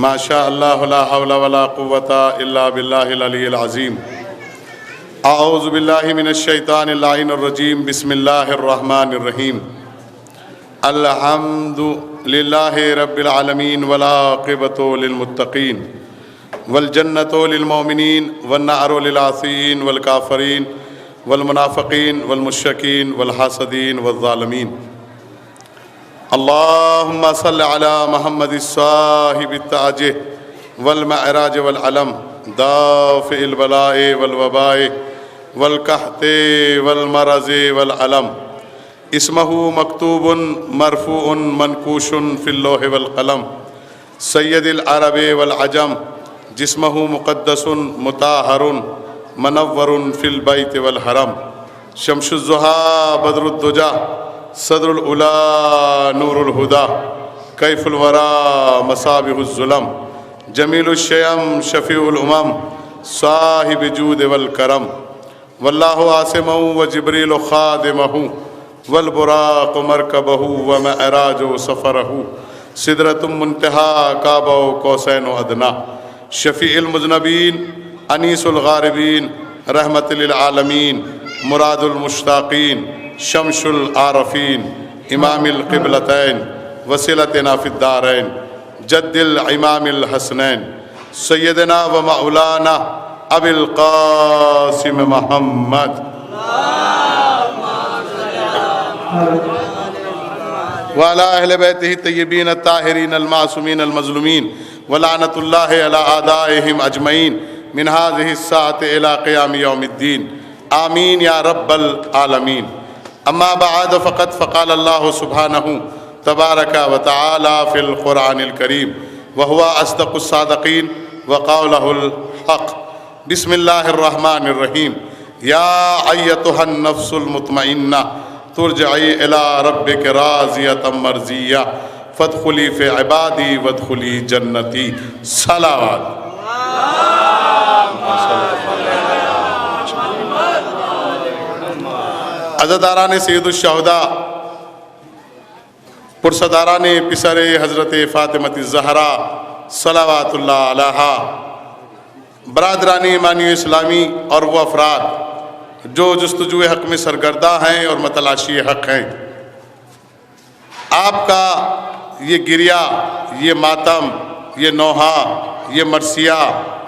ما شاء اللہ لا حول ولا قوة الا باللہ العلی العظیم۔ اعوذ باللہ من الشیطان اللعین الرجیم۔ بسم اللہ الرحمن الرحیم۔ الحمد للہ رب العالمین والعاقبۃ للمتقین والجنۃ للمؤمنین والنار للعاصین والکافرین والمنافقین والمشرکین والحاسدین والظالمین۔ اللہم صل علی محمد صاحب التاج والمعراج والعلم دافع البلاء والوباء والقحط والمرض والعلم اسمہ مکتوب مرفوع منقوش فی اللوح والقلم سید العرب والعجم جسمہ مقدس مطہر منور فی البیت والحرم شمس الضحیٰ بدر الدجا صدر العلا نور الہدا کیف الورا مصابیح الظلم جمیل الشیم شفیع الامم صاحب جود والکرم واللہ عاصمہ وجبریل خادمہ والبراق مرکبہ ومعراج سفرہ سدرۃ منتہا کعبہ قوسین ادنیٰ شفیع المذنبین انیس الغاربین رحمت للعالمین مراد المشتاقین شمس العارفین امام القبلتین وسیلتنا فی الدارین جد الامام الحسنین سیدنا و مولانا ابی القاسم محمد وعلی اہل بیتہ الطیبین الطاہرین المعصومین المظلومین ولعنۃ اللہ علی اعدائہم اجمعین من ہذہ الساعۃ الی قیام یوم الدین آمین یا رب العالمین۔ اما بعد فقد فقال اللہ سبحانہ تبارک و تعالی فی القرآن الکریم وہو اصدق الصادقین وقولہ الحق۔ بسم اللہ الرحمن الرحیم۔ یا ایتھا النفس المطمئنہ ترجعی الی ربک راضیۃ مرضیہ فادخلی فی عبادی وادخلی جنتی۔ صلوات۔ عزاداران سید الشہداء، پرصداران پسر حضرت فاطمہ الزہرا صلوات اللہ علیہا، برادران ایمانی اسلامی اور وہ افراد جو جستجو حق میں سرگرداں ہیں اور متلاشی حق ہیں، آپ کا یہ گریہ، یہ ماتم، یہ نوحہ، یہ مرثیہ،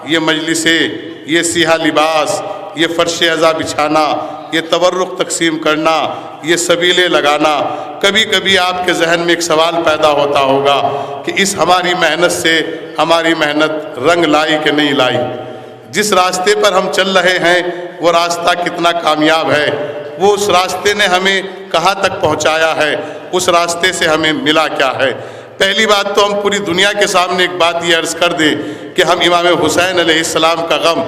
یہ مجلسیں، یہ سیاہ لباس، یہ فرش عزا بچھانا، یہ تبرک تقسیم کرنا، یہ سبیلے لگانا، کبھی کبھی آپ کے ذہن میں ایک سوال پیدا ہوتا ہوگا کہ اس ہماری محنت سے ہماری محنت رنگ لائی کہ نہیں لائی؟ جس راستے پر ہم چل رہے ہیں وہ راستہ کتنا کامیاب ہے؟ وہ اس راستے نے ہمیں کہاں تک پہنچایا ہے؟ اس راستے سے ہمیں ملا کیا ہے؟ پہلی بات تو ہم پوری دنیا کے سامنے ایک بات یہ عرض کر دیں کہ ہم امام حسین علیہ السلام کا غم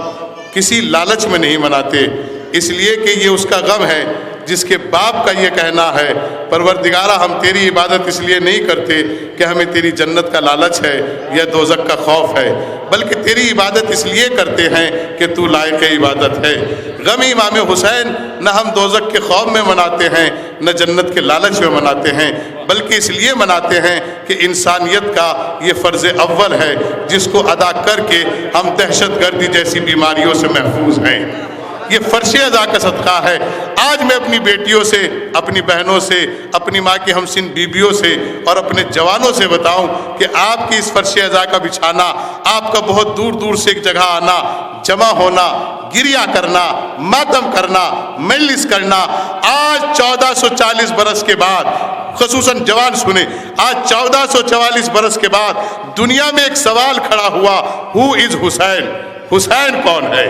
کسی لالچ میں نہیں مناتے، اس لیے کہ یہ اس کا غم ہے جس کے باپ کا یہ کہنا ہے پروردگارہ ہم تیری عبادت اس لیے نہیں کرتے کہ ہمیں تیری جنت کا لالچ ہے یا دوزخ کا خوف ہے، بلکہ تیری عبادت اس لیے کرتے ہیں کہ تو لائق عبادت ہے۔ غم امام حسین نہ ہم دوزخ کے خوف میں مناتے ہیں نہ جنت کے لالچ میں مناتے ہیں، بلکہ اس لیے مناتے ہیں کہ انسانیت کا یہ فرض اول ہے جس کو ادا کر کے ہم دہشت گردی جیسی بیماریوں سے محفوظ ہیں۔ یہ فرش ادا کا صدقہ ہے۔ آج میں اپنی بیٹیوں سے، اپنی بہنوں سے، اپنی ماں کی ہمسن بیبیوں سے اور اپنے جوانوں سے بتاؤں کہ آپ کی اس فرش ادا کا بچھانا، آپ کا بہت دور دور سے ایک جگہ آنا، جمع ہونا، گریہ کرنا، ماتم کرنا، مجلس کرنا، آج 1440 برس کے بعد، خصوصاً جوان سنیں، آج 1444 برس کے بعد دنیا میں ایک سوال کھڑا ہوا، ہو از حسین؟ حسین کون ہے؟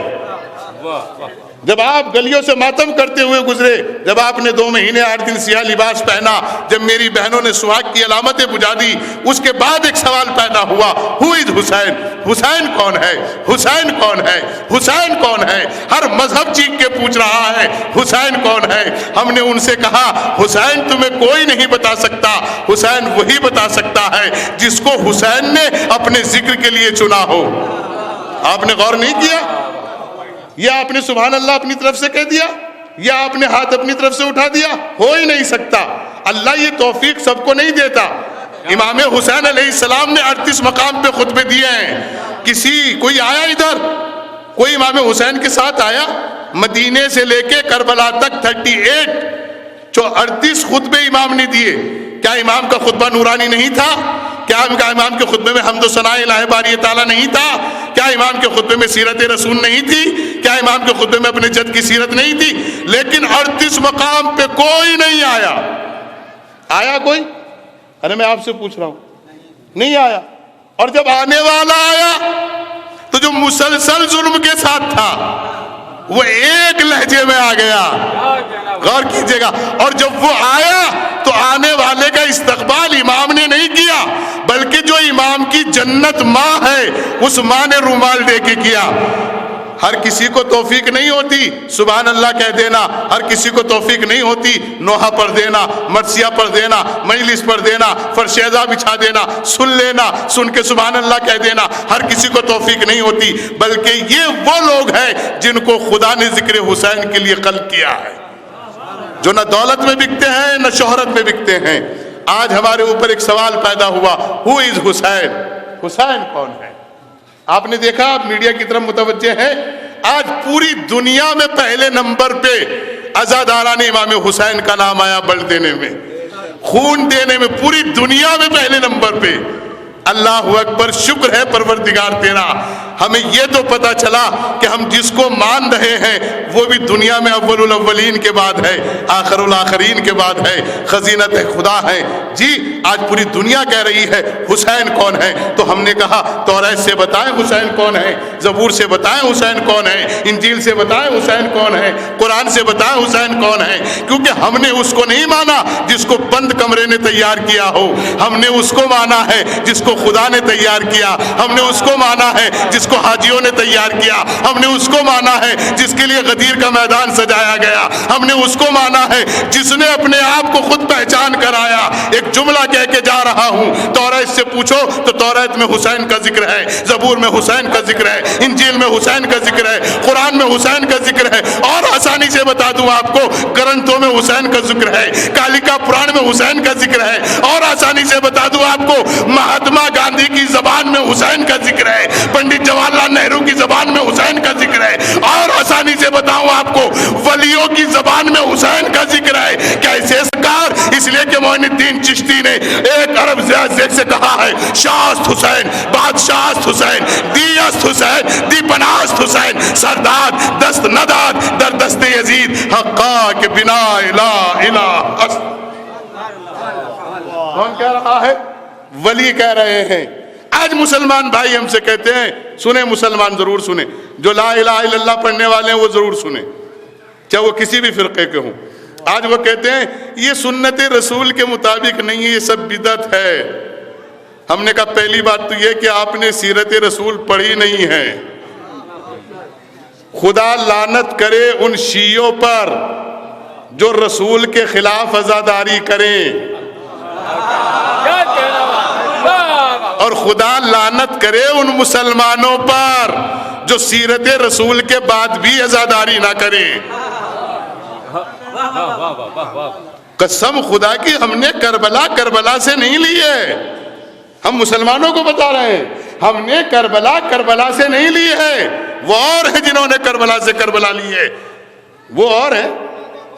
جب آپ گلیوں سے ماتم کرتے ہوئے گزرے، جب آپ نے 2 مہینے 8 دن سیاہ لباس پہنا، جب میری بہنوں نے سہاگ کی علامتیں بجھا دی، اس کے بعد ایک سوال پیدا ہوا، ہو از حسین؟ حسین کون ہے؟ حسین کون ہے؟ حسین کون ہے؟ ہر مذہب چیخ کے پوچھ رہا ہے حسین کون ہے؟ ہم نے ان سے کہا حسین تمہیں کوئی نہیں بتا سکتا، حسین وہی بتا سکتا ہے جس کو حسین نے اپنے ذکر کے لیے چنا ہو۔ آپ نے غور نہیں کیا؟ یا آپ نے سبحان اللہ اپنی طرف سے کہہ دیا، یا آپ نے ہاتھ اپنی طرف سے اٹھا دیا؟ ہو ہی نہیں سکتا۔ اللہ یہ توفیق سب کو نہیں دیتا، امام حسین علیہ السلام نے 38 مقام پہ خطبے دیے ہیں. کوئی آیا ادھر؟ کوئی امام حسین کے ساتھ آیا؟ مدینے سے لے کے کربلا تک 38 خطبے امام نے دیے. کیا امام کا خطبہ نورانی نہیں تھا؟ کیا امام کے خطبے میں حمد و ثناء الہ باری تعالیٰ نہیں تھا؟ کیا امام کے خطبے میں سیرت رسول نہیں تھی؟ کیا امام کے خطبے میں اپنے جد کی سیرت نہیں تھی؟ لیکن 38 مقام پہ کوئی نہیں آیا. آیا کوئی؟ ارے میں آپ سے پوچھ رہا ہوں، نہیں آیا. اور جب آنے والا آیا تو جو مسلسل ظلم کے ساتھ تھا وہ ایک لہجے میں آ گیا. غور کیجئے گا. اور جب وہ آیا تو آنے والے کا استقبال امام نے نہیں کیا، بلکہ جو امام کی جنت ماں ہے اس ماں نے رومال دے کے کیا. ہر کسی کو توفیق نہیں ہوتی سبحان اللہ کہہ دینا، ہر کسی کو توفیق نہیں ہوتی نوحہ پڑھ دینا، مرثیہ پڑھ دینا، مجلس پڑھ دینا، فرش اعضا بچھا دینا، سن لینا، سن کے سبحان اللہ کہہ دینا. ہر کسی کو توفیق نہیں ہوتی، بلکہ یہ وہ لوگ ہیں جن کو خدا نے ذکر حسین کے لیے خلق کیا ہے، جو نہ دولت میں بکتے ہیں نہ شہرت میں بکتے ہیں. آج ہمارے اوپر ایک سوال پیدا ہوا، ہو از حسین؟ حسین کون ہے؟ آپ نے دیکھا، آپ میڈیا کی طرف متوجہ ہیں، آج پوری دنیا میں پہلے نمبر پہ عزاداران امام حسین کا نام آیا، بلڈ دینے میں، خون دینے میں، پوری دنیا میں پہلے نمبر پہ. اللہ اکبر، شکر ہے پروردگار تیرا، ہمیں یہ تو پتا چلا کہ ہم جس کو مان رہے ہیں وہ بھی دنیا میں اول الاولین کے بعد ہے، آخر الاخرین کے بعد ہے، خزینت خدا ہے. جی آج پوری دنیا کہہ رہی ہے حسین کون ہے. تو ہم نے کہا توریت سے بتائیں حسین کون ہے، زبور سے بتائیں حسین کون ہے، انجیل سے بتائیں حسین کون ہے، قرآن سے بتائیں حسین کون ہے. کیونکہ ہم نے اس کو نہیں مانا جس کو بند کمرے نے تیار کیا ہو، ہم نے اس کو مانا ہے جس کو خدا نے تیار کیا، ہم نے اس کو مانا ہے جس کو حاجیوں نے تیار کیا، ہم نے اس کو مانا ہے جس کے لیے غدیر کا میدان سجایا گیا، ہم نے اس کو مانا ہے جس نے اپنے آپ کو خود پہچان کرایا. ایک جملہ کہہ کے جا رہا ہوں، توریت سے پوچھو تو توریت میں حسین کا ذکر ہے، زبور میں حسین کا ذکر ہے، انجیل میں حسین کا ذکر ہے، قرآن میں حسین کا ذکر ہے. اور آسانی سے بتا دوں آپ کو، گرنتھوں میں حسین کا ذکر ہے، کالیکا پران میں حسین کا ذکر ہے. اور آسانی سے بتا دوں آپ کو، مہاتما گاندھی کی زبان میں حسین کا ذکر ہے، پنڈت جواہر لال نہرو کی زبان میں حسین کا ذکر ہے. اور آسانی سے بتاؤں آپ کو، ولیوں کی زبان میں حسین کا ذکر ہے. کیسے سرکار؟ اس لیے کہ معین الدین چشتی نے ایک عرب زیک سے کہا ہے، شاست حسین، بادشاست حسین، دیست حسین، دی پناست حسین، سرداد دست نداد در دست یزید، حقا کے بنا الہ الہ است. کون کہہ رہا ہے؟ ولی کہہ رہے ہیں. آج مسلمان بھائی ہم سے کہتے ہیں، سنیں مسلمان ضرور سنیں، جو لا الہ الا اللہ پڑھنے والے ہیں وہ ضرور سنیں، چاہے وہ کسی بھی فرقے کے ہوں. آج وہ کہتے ہیں یہ سنت رسول کے مطابق نہیں ہے، یہ سب بدعت ہے. ہم نے کہا پہلی بات تو یہ کہ آپ نے سیرت رسول پڑھی نہیں ہے. خدا لعنت کرے ان شیعوں پر جو رسول کے خلاف عزاداری کریں، اور خدا لعنت کرے ان مسلمانوں پر جو سیرت رسول کے بعد بھی عزاداری نہ کریں. قسم خدا کی ہم نے کربلا سے نہیں لی ہے، ہم مسلمانوں کو بتا رہے ہیں، ہم نے کربلا سے نہیں لی ہے. وہ اور ہیں جنہوں نے کربلا سے کربلا لی ہے، وہ اور ہیں.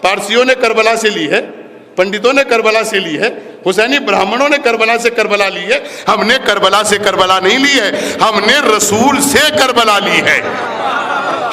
پارسیوں نے کربلا سے لی ہے، پنڈتوں نے کربلا سے لی ہے، حسینی برہمنوں نے کربلا سے کربلا لی ہے. ہم نے کربلا سے کربلا نہیں لی ہے، ہم نے رسول سے کربلا لی ہے.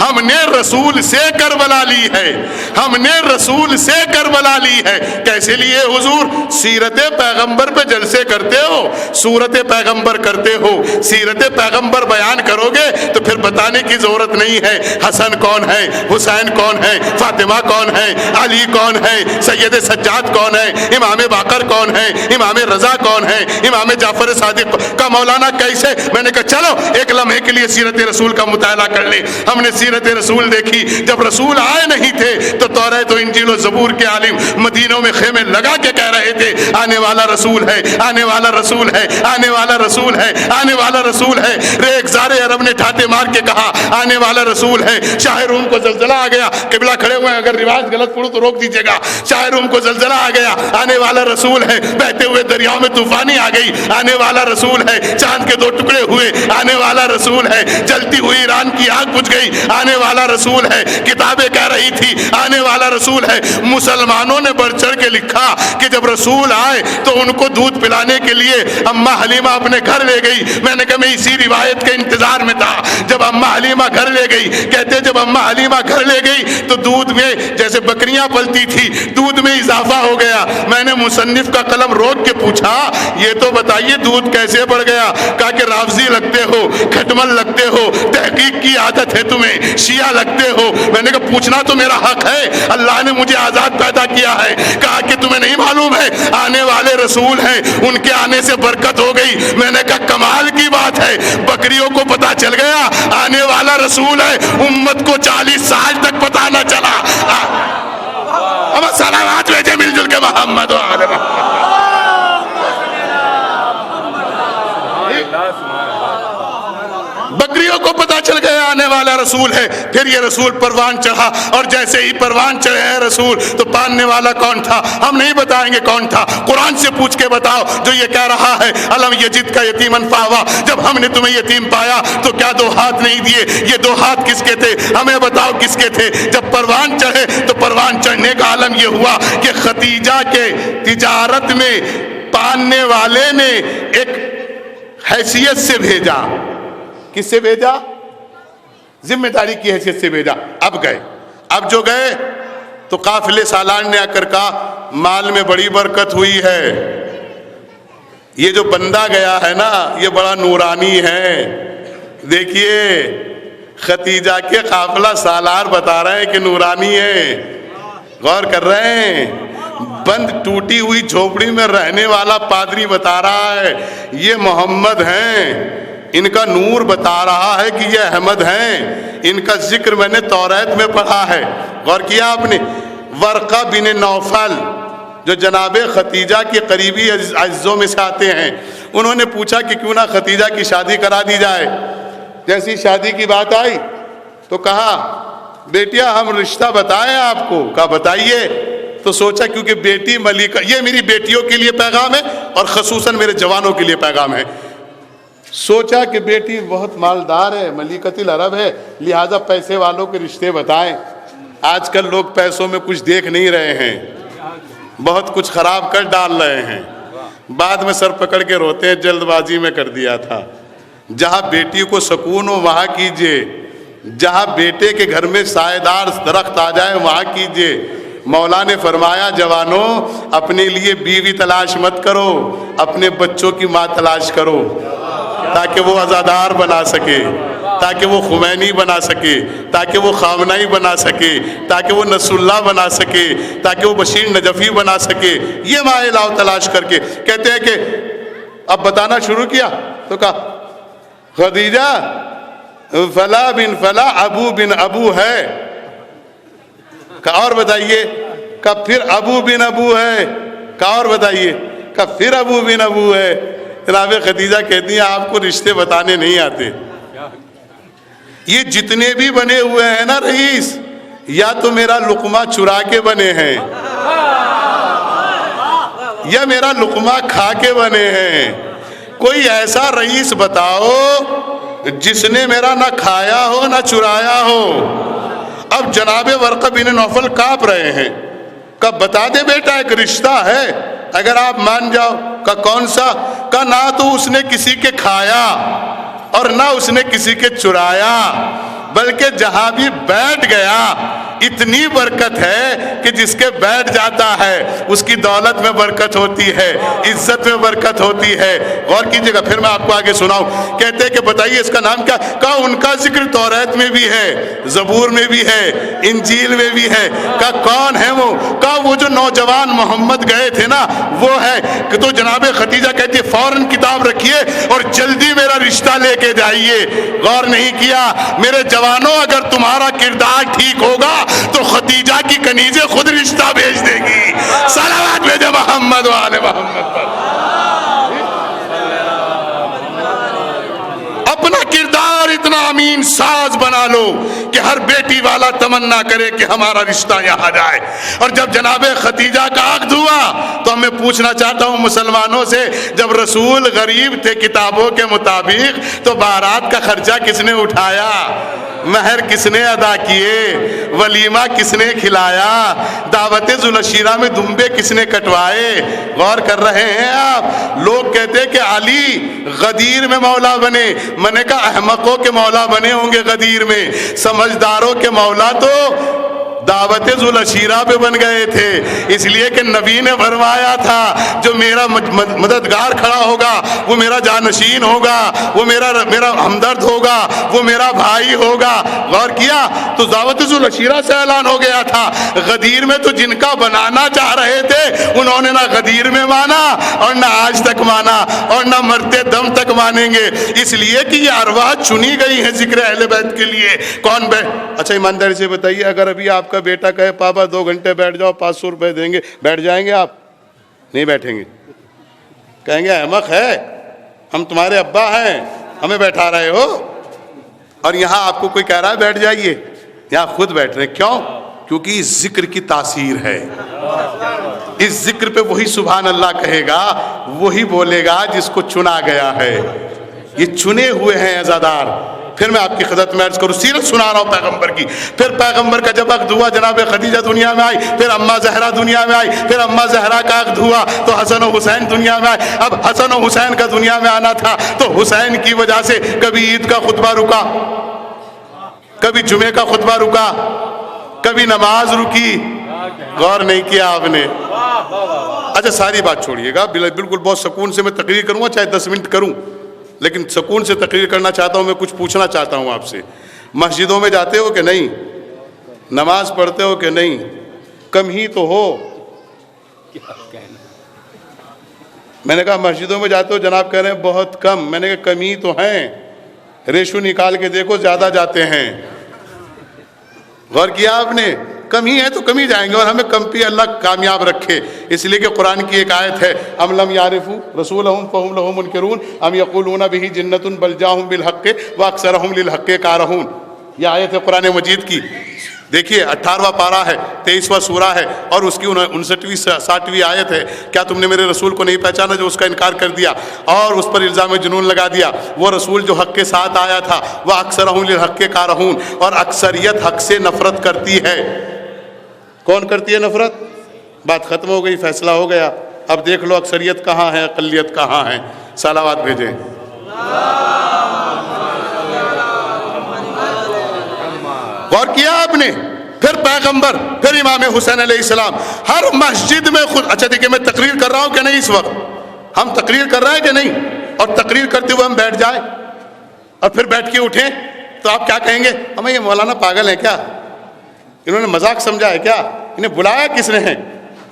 ہم نے رسول سے کربلا لی ہے، ہم نے رسول سے کربلا لی ہے. کیسے لیے حضور؟ سیرت پیغمبر پہ جلسے کرتے ہو، سورت پیغمبر کرتے ہو، سیرت پیغمبر بیان کرو گے تو پھر بتانے کی ضرورت نہیں ہے حسن کون ہے، حسین کون ہے، فاطمہ کون ہے، علی کون ہے، سید سجاد کون ہے، امام باقر کون ہے، امام رضا کون ہے، امام جعفر صادق کا مولانا کیسے. میں نے کہا چلو ایک لمحے کے لیے سیرت رسول کا مطالعہ کر لیں. ہم نے سیرت رسول دیکھی، جب رسول آئے نہیں تھے تو توریت و انجیل و زبور کے عالم مدینوں میں خیمے لگا کے کہہ رہے تھے آنے والا رسول ہے، آنے والا رسول ہے، آنے والا رسول ہے، آنے والا رسول ہے. ایک سارے عرب نے ٹھاٹے مار کے کہا آنے والا رسول ہے، شاہ روم کو زلزلہ آ گیا. قبلہ کھڑے ہوئے ہیں، اگر روایت غلط پڑھوں تو روک دیجیے گا. شاہ روم کو زلزلہ آ گیا، آنے والا رسول ہے. بہتے ہوئے دریاؤں میں طوفانی آ گئی، آنے والا رسول ہے. چاند کے 2 ٹکڑے ہوئے، آنے والا رسول ہے. جلتی ہوئی ایران کی آگ بجھ گئی، آنے والا رسول ہے. کتابیں کہہ رہی تھی آنے والا رسول ہے. مسلمانوں نے بڑھ چڑھ کے لکھا کہ جب رسول آئے تو ان کو دودھ پلانے کے لیے اماں حلیمہ اپنے گھر لے گئی. میں نے کہا میں اسی روایت کے انتظار میں تھا. جب اماں حلیمہ گھر لے گئی، کہتے جب اماں حلیمہ گھر لے گئی تو دودھ میں جیسے بکریاں پلتی تھی دودھ میں اضافہ ہو گیا. میں نے مصنف کا قلم روک کے پوچھا یہ تو بتائیے دودھ کیسے بڑھ گیا؟ کہا کہ رافضی لگتے ہو، کھٹمل لگتے ہو، تحقیق کی عادت ہے تمہیں، شیعہ لگتے ہو. میں نے کہا پوچھنا تو میرا حق ہے، اللہ نے مجھے آزاد پیدا کیا ہے. کہا کہ تمہیں نہیں معلوم ہے آنے والے رسول ہیں، ان کے آنے سے برکت ہو گئی. میں نے کہا کمال کی بات ہے، بکریوں کو پتا چل گیا آنے والا رسول ہے، امت کو 40 سال تک پتا نہ چلا. اب سلامات بھیجے مل جل کے محمد و آل محمد. بکریوں کو پتا چل گیا آنے والا رسول ہے. پھر یہ رسول پروان چڑھا، اور جیسے ہی پروان چڑھے ہیں رسول تو باندھنے والا کون تھا؟ ہم نہیں بتائیں گے کون تھا، قرآن سے پوچھ کے بتاؤ جو یہ کہہ رہا ہے الم یجد کا یتیمن فآوا، جب ہم نے تمہیں یتیم پایا تو کیا 2 ہاتھ نہیں دیے؟ یہ 2 ہاتھ کس کے تھے؟ ہمیں بتاؤ کس کے تھے؟ جب پروان چڑھے تو پروان چڑھنے کا عالم یہ ہوا کہ خدیجہ کے تجارت میں باندھنے والے نے ایک حیثیت سے بھیجا. کس سے بھیجا؟ ذمہ داری کی حیثیت سے بھیجا. اب گئے، اب جو گئے تو قافلے سالان نے آ کر کہا مال میں بڑی برکت ہوئی ہے. یہ جو بندہ گیا ہے نا یہ بڑا نورانی ہے. دیکھیے ختیجہ کے قافلہ سالار بتا رہے ہیں کہ نورانی ہے. غور کر رہے ہیں؟ بند ٹوٹی ہوئی جھوپڑی میں رہنے والا پادری بتا رہا ہے یہ محمد ہیں. ان کا نور بتا رہا ہے کہ یہ احمد ہیں. ان کا ذکر میں نے توریت میں پڑھا ہے. غور کیا آپ نے؟ ورقہ بن نوفل جو جناب ختیجہ کے قریبی اعزوں میں سے آتے ہیں، انہوں نے پوچھا کہ کیوں نہ ختیجہ کی شادی کرا دی جائے. جیسی شادی کی بات آئی تو کہا بیٹیا ہم رشتہ بتائیں آپ کو. کہا بتائیے. تو سوچا کیونکہ بیٹی ملکہ، یہ میری بیٹیوں کے لیے پیغام ہے اور خصوصاً میرے جوانوں کے لیے پیغام ہے. سوچا کہ بیٹی بہت مالدار ہے، ملکۃ العرب ہے، لہذا پیسے والوں کے رشتے بتائیں. آج کل لوگ پیسوں میں کچھ دیکھ نہیں رہے ہیں، بہت کچھ خراب کر ڈال رہے ہیں. بعد میں سر پکڑ کے روتے ہیں جلد بازی میں کر دیا تھا. جہاں بیٹی کو سکون ہو وہاں کیجئے، جہاں بیٹے کے گھر میں سائے دار درخت آ جائے وہاں کیجئے. مولا نے فرمایا جوانوں اپنے لیے بیوی تلاش مت کرو، اپنے بچوں کی ماں تلاش کرو تاکہ وہ عزادار بنا سکے، تاکہ وہ خمینی بنا سکے، تاکہ وہ خامنائی بنا سکے، تاکہ وہ نصر اللہ بنا سکے، تاکہ وہ بشیر نجفی بنا سکے. یہ مائے لاؤ تلاش کر کے. کہتے ہیں کہ اب بتانا شروع کیا تو کہا خدیجہ فلا بن فلا ابو بن ابو ہے. کہا اور بتائیے. کہا پھر ابو بن ابو ہے. کہا اور بتائیے. کہا پھر ابو بن ابو ہے. جناب خدیجہ کہتی ہیں آپ کو رشتے بتانے نہیں آتے. یہ جتنے بھی بنے ہوئے ہیں نا رئیس، یا تو میرا لقمہ چرا کے بنے ہیں یا میرا لقمہ کھا کے بنے ہیں. کوئی ایسا رئیس بتاؤ جس نے میرا نہ کھایا ہو نہ چرایا ہو. اب جناب ورقہ بن نوفل کانپ رہے ہیں. کہا بتا دے بیٹا ایک رشتہ ہے اگر آپ مان جاؤ. کہا کون سا؟ کہا نہ تو اس نے کسی کے کھایا اور نہ اس نے کسی کے چرایا، بلکہ جہاں بھی بیٹھ گیا اتنی برکت ہے کہ جس کے بیٹھ جاتا ہے اس کی دولت میں برکت ہوتی ہے، عزت میں برکت ہوتی ہے. غور کیجئے گا پھر میں آپ کو آگے سناؤں. کہتے ہیں کہ بتائیے اس کا نام کیا؟ کہا ان کا ذکر توریت میں بھی ہے، زبور میں بھی ہے، انجیل میں بھی ہے. کہا کون ہے وہ؟ کہا وہ جو نوجوان محمد گئے تھے نا وہ ہے. کہ تو جناب خدیجہ کہتی ہے فوراً کتاب رکھیے اور جلدی میرا رشتہ لے کے جائیے. غور نہیں کیا میرے جوانوں اگر تمہارا کردار ٹھیک ہوگا تو خدیجہ کی کنیزیں خود رشتہ بھیج دے گی. صلوات بھیجے محمد و آل محمد پر. اپنا کردار اتنا امین ساز بنا لو کہ ہر بیٹی والا تمنا کرے کہ ہمارا رشتہ یہاں جائے. اور جب جناب خدیجہ کا عقد ہوا تو میں پوچھنا چاہتا ہوں مسلمانوں سے، جب رسول غریب تھے کتابوں کے مطابق تو بارات کا خرچہ کس نے اٹھایا؟ مہر کس نے ادا کیے؟ ولیمہ کس نے کھلایا؟ دعوت ذوالعشیرہ میں دمبے کس نے کٹوائے؟ غور کر رہے ہیں آپ؟ لوگ کہتے کہ علی غدیر میں مولا بنے. میں نے کہا احمقوں کے مولا بنے ہوں گے غدیر میں، سمجھداروں کے مولا تو دعوت ذوالعشیرہ پہ بن گئے تھے. اس لیے کہ نبی نے فرمایا تھا جو میرا مددگار کھڑا ہوگا وہ میرا جانشین ہوگا، وہ میرا ہمدرد ہوگا، وہ میرا بھائی ہوگا. غور کیا تو دعوت ذوالعشیرہ سے اعلان ہو گیا تھا. غدیر میں تو جن کا بنانا چاہ رہے تھے انہوں نے نہ غدیر میں مانا اور نہ آج تک مانا اور نہ مرتے دم تک مانیں گے. اس لیے کہ یہ ارواح چنی گئی ہیں ذکر اہل بیت کے لیے. کون اچھا ایمانداری سے بتائیے، اگر ابھی آپ کا بیٹا کہے پاپا 2 گھنٹے بیٹھ جاؤ 500 روپے دیں گے، بیٹھ جائیں گے آپ؟ نہیں بیٹھیں گے. کہیں گے احمق ہے، ہم تمہارے ابا ہیں، ہمیں بیٹھا رہے ہو. اور یہاں آپ کو کوئی کہہ رہا ہے بیٹھ جائیے، یہاں خود بیٹھ رہے. کیوں؟ کیونکہ اس ذکر کی تاثیر ہے. اس ذکر پہ وہی سبحان اللہ کہے گا، وہی بولے گا جس کو چنا گیا ہے. یہ چنے ہوئے ہیں عزادار. پھر میں آپ کی خدمت میں عرض کروں، سیرت سنا رہا ہوں پیغمبر کی. پھر پیغمبر کا جب عقد ہوا جناب خدیجہ دنیا میں آئی، پھر اماں زہرا دنیا میں آئی، پھر اماں زہرا کا عقد ہوا تو حسن و حسین دنیا میں آئے. اب حسن و حسین کا دنیا میں آنا تھا تو حسین کی وجہ سے کبھی عید کا خطبہ رکا، کبھی جمعے کا خطبہ رکا، کبھی نماز رکی. غور نہیں کیا آپ نے؟ اچھا ساری بات چھوڑیے گا، بالکل بہت سکون سے میں تقریر کروں گا، چاہے 10 منٹ کروں، لیکن سکون سے تقریر کرنا چاہتا ہوں. میں کچھ پوچھنا چاہتا ہوں آپ سے. مسجدوں میں جاتے ہو کہ نہیں؟ نماز پڑھتے ہو کہ نہیں؟ کم ہی تو ہو. میں نے کہا مسجدوں میں جاتے ہو، جناب کہہ رہے ہیں بہت کم. میں نے کہا کم ہی تو ہیں، ریشو نکال کے دیکھو زیادہ جاتے ہیں. غور کیا آپ نے؟ کم ہی ہے تو کم ہی جائیں گے، اور ہمیں کم پہ اللہ کامیاب رکھے. اس لیے کہ قرآن کی ایک آیت ہے، ام لم یعرفوا رسولہم فہم لہ منکرون ام یقولون بہ جنۃ بل جاءہم بالحق واکثرہم للحق کارہون. یہ آیت ہے قرآن مجید کی. دیکھیے 18واں پارہ ہے، 23واں سورہ ہے، اور اس کی 59ویں 60ویں آیت ہے. کیا تم نے میرے رسول کو نہیں پہچانا جو اس کا انکار کر دیا اور اس پر الزام جنون لگا دیا؟ وہ رسول جو حق کے ساتھ آیا تھا وہ اکثرہم للحق کارہون، اور اکثریت حق سے نفرت کرتی ہے. کون کرتی ہے نفرت؟ بات ختم ہو گئی، فیصلہ ہو گیا. اب دیکھ لو اکثریت کہاں ہے، اقلیت کہاں ہے. صلوات بھیجیں. غور کیا آپ نے؟ پھر پیغمبر، پھر امام حسین علیہ السلام ہر مسجد میں خود. اچھا دیکھیں میں تقریر کر رہا ہوں کہ نہیں؟ اس وقت ہم تقریر کر رہے ہیں کہ نہیں؟ اور تقریر کرتے ہوئے ہم بیٹھ جائیں اور پھر بیٹھ کے اٹھیں تو آپ کیا کہیں گے؟ ہمیں یہ مولانا پاگل ہیں کیا؟ انہوں نے مذاق سمجھا ہے کیا؟ انہیں بلایا کس نے ہے؟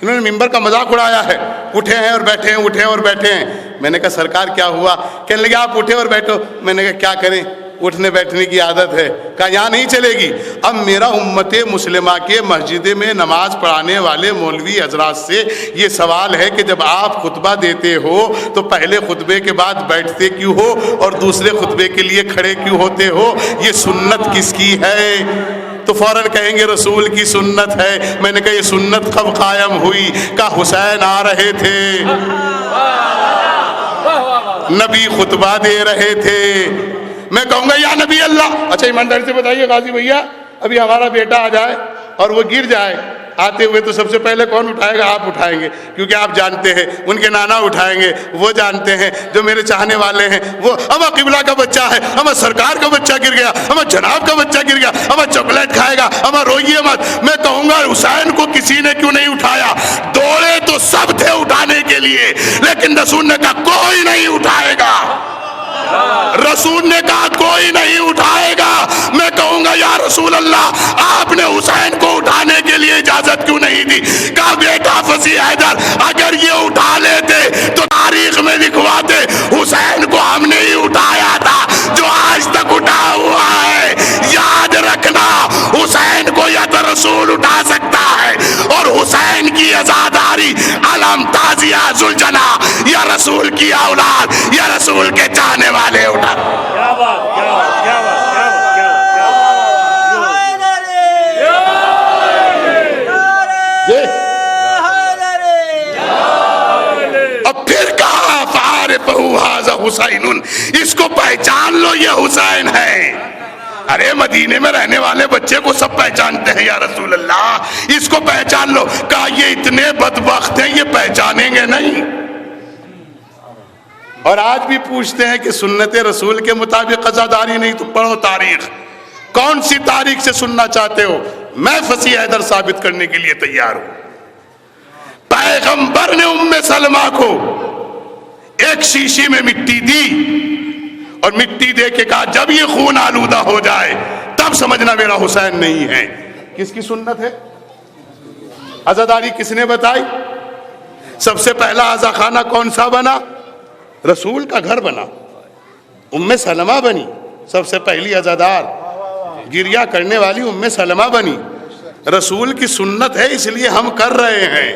انہوں نے ممبر کا مذاق اڑایا ہے. اٹھے ہیں اور بیٹھے ہیں، اٹھے اور بیٹھے ہیں. میں نے کہا سرکار کیا ہوا؟ کہنے لگے آپ اٹھے اور بیٹھو. میں نے کہا کیا کریں، اٹھنے بیٹھنے کی عادت ہے. کہا یہاں نہیں چلے گی. اب میرا امت مسلمہ کے مسجد میں نماز پڑھانے والے مولوی حضرات سے یہ سوال ہے کہ جب آپ خطبہ دیتے ہو تو پہلے خطبے کے بعد بیٹھتے کیوں ہو اور دوسرے خطبے کے لیے کھڑے کیوں ہوتے ہو؟ یہ سنت کس کی ہے؟ تو فوراً کہیں گے رسول کی سنت ہے. میں نے کہا یہ سنت کب قائم ہوئی؟ کہا حسین آ رہے تھے، نبی خطبہ دے رہے تھے. میں کہوں گا یا نبی اللہ. اچھا ایمانداری سے بتائیے غازی بھیا، ابھی ہمارا بیٹا آ جائے اور وہ گر جائے، آتے ہوئے تو سب سے پہلے کون اٹھائے گا؟ آپ اٹھائیں گے، کیونکہ آپ جانتے ہیں. ان کے نانا اٹھائیں گے، وہ جانتے ہیں. جو میرے چاہنے والے ہیں وہ اما قبلہ کا بچہ ہے، اما سرکار کا بچہ گر گیا، اما جناب کا بچہ گر گیا، اما چاکلیٹ کھائے گا، اما روئیے مت. میں کہوں گا حسین کو کسی نے کیوں نہیں اٹھایا؟ دوڑے تو سب تھے اٹھانے کے لیے، لیکن رسول نے کہا کوئی نہیں اٹھائے گا. رسول نے کہا کوئی نہیں اٹھائے گا. میں کہوں گا یا رسول اللہ آپ نے حسین کو اٹھانے کے لیے اجازت کیوں نہیں دی؟ کہا بیٹا فصیح حیدر اگر یہ اٹھا لیتے تو تاریخ میں لکھواتے حسین کو ہم نے ہی اٹھایا تھا جو آج تک اٹھا ہوا ہے. یاد رکھنا حسین کو یا تو رسول اٹھا سکتا ہے، اور حسین کی عزاداری علم تازیہ ذوالجنا یا رسول کی اولاد یا رسول کے چاہنے والے اٹھا. کیا بات، کیا بات، کیا بات. حسین، اس کو پہچان لو یہ حسین ہے۔ ارے مدینے میں رہنے والے بچے کو سب پہچانتے ہیں یا رسول اللہ، اس کو پہچان لو۔ کہا یہ اتنے بدبخت ہیں یہ پہچانیں گے نہیں۔ اور آج بھی پوچھتے ہیں کہ سنت رسول کے مطابق عزاداری نہیں تو پڑھو تاریخ، کون سی تاریخ سے سننا چاہتے ہو؟ میں فصیح حیدر ثابت کرنے کے لیے تیار ہوں۔ پیغمبر نے ام سلمہ کو ایک شیشی میں مٹی دی اور مٹی دے کے کہا جب یہ خون آلودہ ہو جائے تب سمجھنا میرا حسین نہیں ہے۔ کس کی سنت ہے؟ عزاداری کس نے بتائی؟ سب سے پہلا عزا خانہ کون سا بنا؟ رسول کا گھر بنا، ام سلمہ بنی سب سے پہلی عزادار، گریہ کرنے والی ام سلمہ بنی۔ رسول کی سنت ہے اس لیے ہم کر رہے ہیں،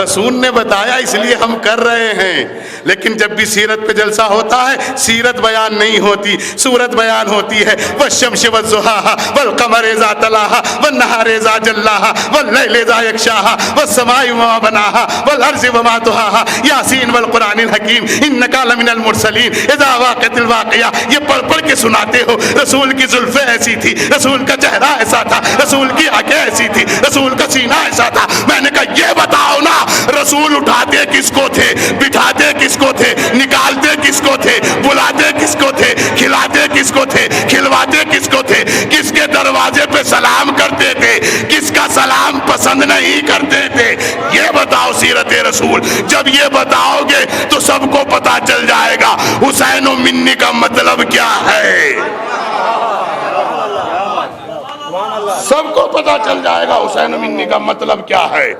رسول نے بتایا اس لیے ہم کر رہے ہیں۔ لیکن جب بھی سیرت پہ جلسہ ہوتا ہے سیرت بیان نہیں ہوتی، صورت بیان ہوتی ہے۔ والشمس والضحاها والقمر اذا تلاها والنهار اذا جلاها والليل اذا يغشاها والسماء وما بناها والارض وما طحاها یاسین والقرآن الحکیم انک لمن المرسلین اذا وقعت الواقعہ۔ یہ پڑھ پڑھ کے سناتے ہو۔ رسول کی زلفیں ایسی تھی، رسول کا چہرہ ایسا تھا، رسول کی آنکھیں ایسی تھی، رسول کا سینہ ایسا تھا۔ میں نے کہا یہ بتاؤ نا رسول اٹھاتے کس کو تھے، بٹھاتے کس کو تھے، نکالتے کس کو تھے، بلاتے کس کو تھے، کھلاتے کس کو تھے، کھلواتے کس کو تھے، کس کے دروازے پہ سلام کرتے تھے، کس کا سلام پسند نہیں کرتے تھے؟ یہ بتاؤ سیرت رسول۔ جب یہ بتاؤ گے تو سب کو پتا چل جائے گا حسین و منی کا مطلب کیا ہے، سب کو پتا چل جائے گا حسین و منی کا مطلب کیا ہے۔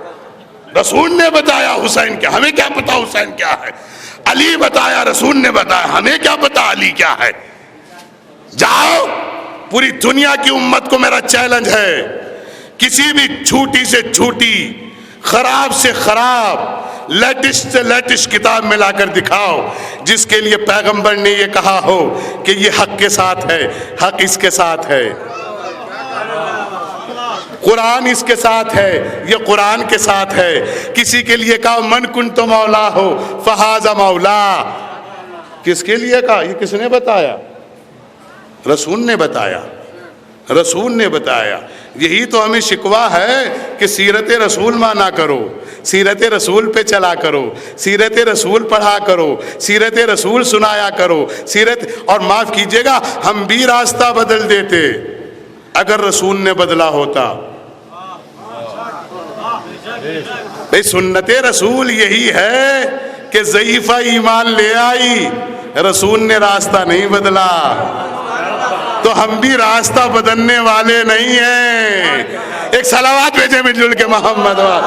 رسول نے بتایا حسین کیا، ہمیں کیا پتا حسین کیا ہے؟ علی بتایا، رسول نے بتایا، ہمیں کیا پتا علی کیا ہے؟ جاؤ، پوری دنیا کی امت کو میرا چیلنج ہے، کسی بھی چھوٹی سے چھوٹی، خراب سے خراب، لیٹسٹ سے لیٹسٹ کتاب میں لا کر دکھاؤ جس کے لیے پیغمبر نے یہ کہا ہو کہ یہ حق کے ساتھ ہے، حق اس کے ساتھ ہے، قرآن اس کے ساتھ ہے، یہ قرآن کے ساتھ ہے۔ کسی کے لیے کہا من کنت مولا ہو فہذا مولا، کس کے لیے کہا؟ یہ کس نے بتایا؟ رسول نے بتایا، رسول نے بتایا۔ یہی تو ہمیں شکوہ ہے کہ سیرت رسول مانا کرو، سیرت رسول پہ چلا کرو، سیرت رسول پڑھا کرو، سیرت رسول سنایا کرو، سیرت۔ اور معاف کیجئے گا ہم بھی راستہ بدل دیتے اگر رسول نے بدلا ہوتا۔ بھئی سنت رسول یہی ہے کہ ضعیفہ ایمان لے آئی، رسول نے راستہ نہیں بدلا، تو ہم بھی راستہ بدلنے والے نہیں ہیں۔ ایک صلوات بھیجے مل جل کے محمد وال۔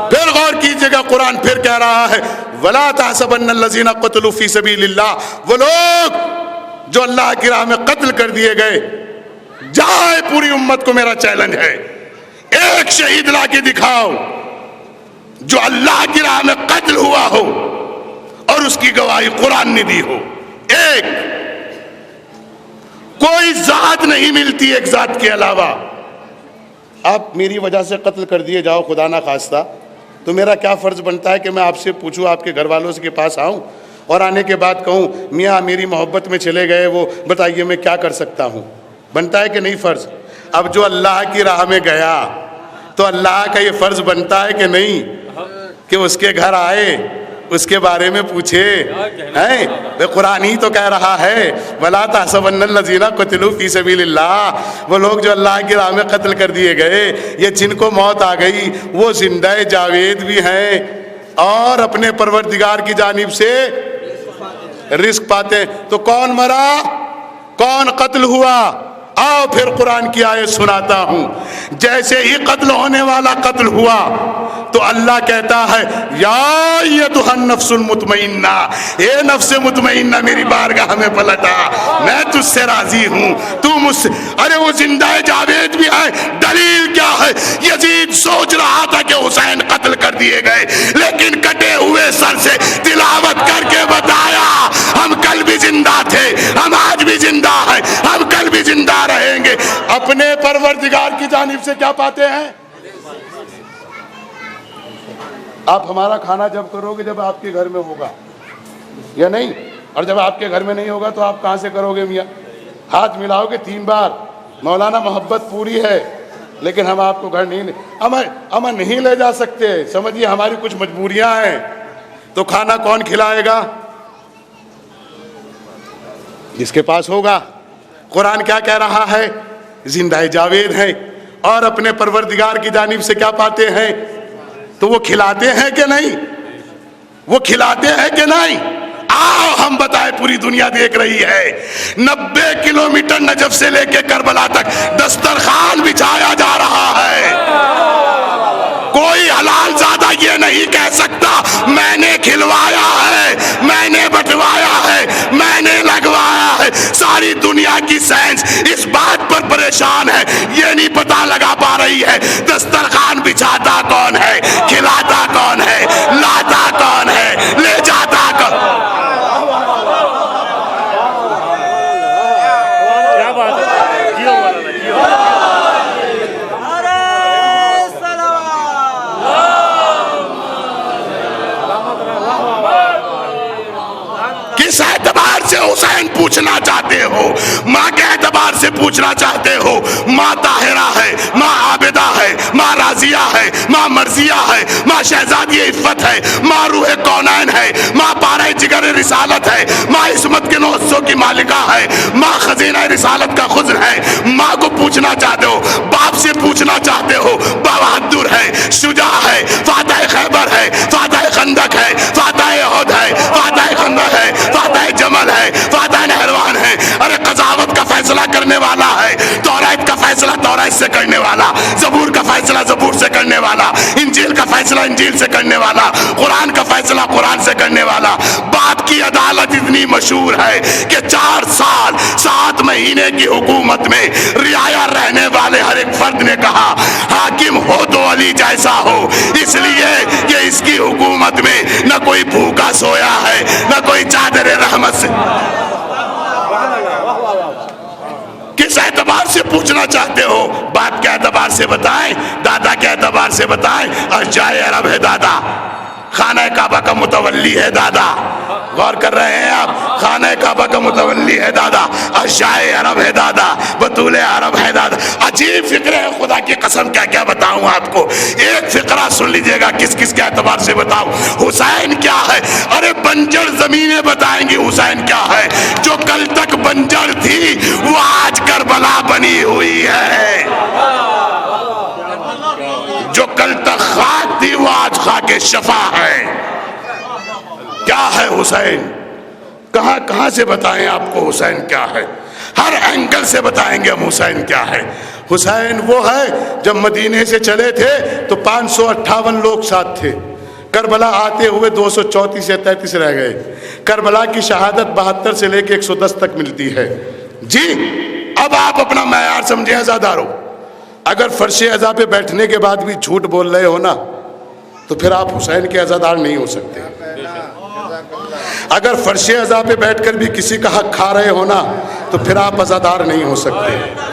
پھر غور کیجئے گا قرآن پھر کہہ رہا ہے وَلَا تَحْسَبَنَّ الَّذِينَ قُتِلُوا فِي سَبِيلِ اللَّهِ، وہ لوگ جو اللہ کی راہ میں قتل کر دیے گئے، جائے پوری امت کو میرا چیلنج ہے، ایک شہید لا کے دکھاؤ جو اللہ کی راہ میں قتل ہوا ہو اور اس کی گواہی قرآن نے دی ہو۔ ایک، کوئی ذات نہیں ملتی ایک ذات کے علاوہ۔ آپ میری وجہ سے قتل کر دیے جاؤ خدا نہ خواستہ، تو میرا کیا فرض بنتا ہے کہ میں آپ سے پوچھوں، آپ کے گھر والوں کے پاس آؤں اور آنے کے بعد کہوں میاں میری محبت میں چلے گئے وہ، بتائیے میں کیا کر سکتا ہوں؟ بنتا ہے کہ نہیں فرض؟ اب جو اللہ کی راہ میں گیا تو اللہ کا یہ فرض بنتا ہے کہ نہیں کہ اس کے گھر آئے، اس کے بارے میں پوچھے ہیں؟ قرآن ہی تو کہہ رہا ہے وَلَا تَحْسَبَنَّ الَّذِينَ قُتِلُوا فِي سَبِيلِ اللَّهِ، وہ لوگ جو اللہ کی راہ میں قتل کر دیے گئے، یہ جن کو موت آ گئی وہ زندہ جاوید بھی ہیں اور اپنے پروردگار کی جانب سے رزق پاتے ہیں۔ تو کون مرا، کون قتل ہوا؟ آؤ پھر قرآن کی آیت سناتا ہوں۔ جیسے ہی قتل ہونے والا قتل ہوا تو اللہ کہتا ہے یا ایتھا النفس المطمئنہ، اے نفس مطمئنہ میری بارگاہ میں پلٹا، میں تجھ سے راضی ہوں، تو مجھ سے۔ ارے وہ زندہ جاوید بھی ہے، دلیل کیا ہے؟ یزید سوچ رہا تھا کہ حسین قتل کر دیے گئے، لیکن کٹے ہوئے سر سے تلاوت کر کے بتایا ہم کل بھی زندہ تھے، ہم آج بھی زندہ ہیں، ہم کل بھی زندہ رہیں گے۔ اپنے پروردگار کی جانب سے کیا پاتے ہیں؟ آپ ہمارا کھانا جب کرو گے جب آپ کے گھر میں ہوگا یا نہیں، اور جب آپ کے گھر میں نہیں ہوگا تو آپ کہاں سے کرو گے میاں؟ ہاتھ ملاؤ گے 3 بار، مولانا محبت پوری ہے لیکن ہم آپ کو گھر ہمیں نہیں لے جا سکتے، سمجھیے ہماری کچھ مجبوریاں ہیں، تو کھانا کون کھلائے گا؟ جس کے پاس ہوگا۔ قرآن کیا کہہ رہا ہے؟ زندہ جاوید ہیں اور اپنے پروردگار کی جانب سے کیا پاتے ہیں؟ تو وہ کھلاتے ہیں کہ نہیں؟ وہ کھلاتے ہیں کہ نہیں؟ آؤ ہم بتائیں، پوری دنیا دیکھ رہی ہے، 90 کلومیٹر نجف سے لے کے کربلا تک دسترخوان بچھایا جا رہا ہے۔ کوئی حلال زادہ یہ نہیں کہہ سکتا میں نے کھلوایا ہے، میں نے بٹوایا ہے، میں نے لگوایا ہے۔ ساری دنیا کی سائنس اس بات پر پریشان ہے، یہ نہیں پتا لگا پا رہی ہے دسترخوان بچھاتا کون ہے، کھلاتا کون ہے، لاتا کون ہے، لے جاتا کون۔ کیا بات ہے، جیو مولانا جیو۔ کس اعتبار سے حسین پوچھنا چاہتے ہو؟ ماں کے اعتبار سے پوچھنا چاہتے ہو؟ ماں طاہرہ ہے، ماں عابدہ ہے، ماں راضیہ ہے، ماں مرضیہ ہے، ماں شہزادی عفت ہے، ماں روح کونین ہے، ماں پارہ جگر رسالت ہے، ماں عصمت کے 900 کی مالکہ ہے، ماں خزینہ رسالت کا خزن ہے۔ ماں کو پوچھنا چاہتے ہو، باپ سے پوچھنا چاہتے ہو، بہادر ہے، شجاع ہے، فاتح خیبر ہے، فاتح خندق ہے، فاتح احد ہے، فاتح خندق ہے، فاتح جمل ہے، فاتح نہروان ہے۔ ارے قضاوت کا فیصلہ کرنے والا ہے، توریت کا فیصلہ توریت سے کرنے والا، زبور کا فیصلہ زبور سے کرنے والا، انجیل کا فیصلہ انجیل سے کرنے والا، قرآن کا فیصلہ قرآن سے کرنے والا۔ باپ کی عدالت اتنی مشہور ہے کہ 4 سال 7 مہینے کی حکومت میں رعایا رہنے والے ہر ایک فرد نے کہا حاکم ہو تو علی جیسا ہو، اس لیے کہ اس کی حکومت میں نہ کوئی بھوکا سویا ہے، نہ کوئی چادر رحمت سے۔ کس اعتبار سے پوچھنا چاہتے ہو؟ باپ کے اعتبار سے بتائیں، دادا کے اعتبار سے بتائیں۔ اشجائے عرب ہے دادا، خانہ کعبہ کا متولی ہے دادا، غور کر رہے ہیں آپ؟ خانہ کعبہ کا متولی ہے دادا، اشجائے عرب ہے دادا، بطول عرب ہے دادا۔ عجیب فکرے ہے، خدا کی قسم کیا کیا بتاؤں آپ کو۔ ایک فقرہ سن لیجئے گا، کس کس کے اعتبار سے بتاؤں۔ حسین کیا ہے؟ ارے بنجر زمینیں بتائیں گی حسین کیا ہے۔ جو کل تک بنجر تھی وہ آج کربلا بنی ہوئی ہے، جو کل تک خاک تھی وہ آج خاک شفا ہے۔ کیا ہے حسین؟ کہاں کہاں سے بتائیں آپ کو حسین کیا ہے؟ ہر اینگل سے بتائیں گے ہم حسین کیا ہے۔ حسین وہ ہے جب مدینے سے چلے تھے تو 558 لوگ ساتھ تھے، کربلا آتے ہوئے 234 یا 33 رہ گئے۔ کربلا کی شہادت 72 سے لے کے 110 تک ملتی ہے۔ جی اب آپ اپنا معیار سمجھیں عزادارو، اگر فرش عزا پہ بیٹھنے کے بعد بھی جھوٹ بول رہے ہو نا تو پھر آپ حسین کے عزادار نہیں ہو سکتے۔ اگر فرش عزا پہ بیٹھ کر بھی کسی کا حق کھا رہے ہو نا تو پھر آپ عزادار نہیں ہو سکتے۔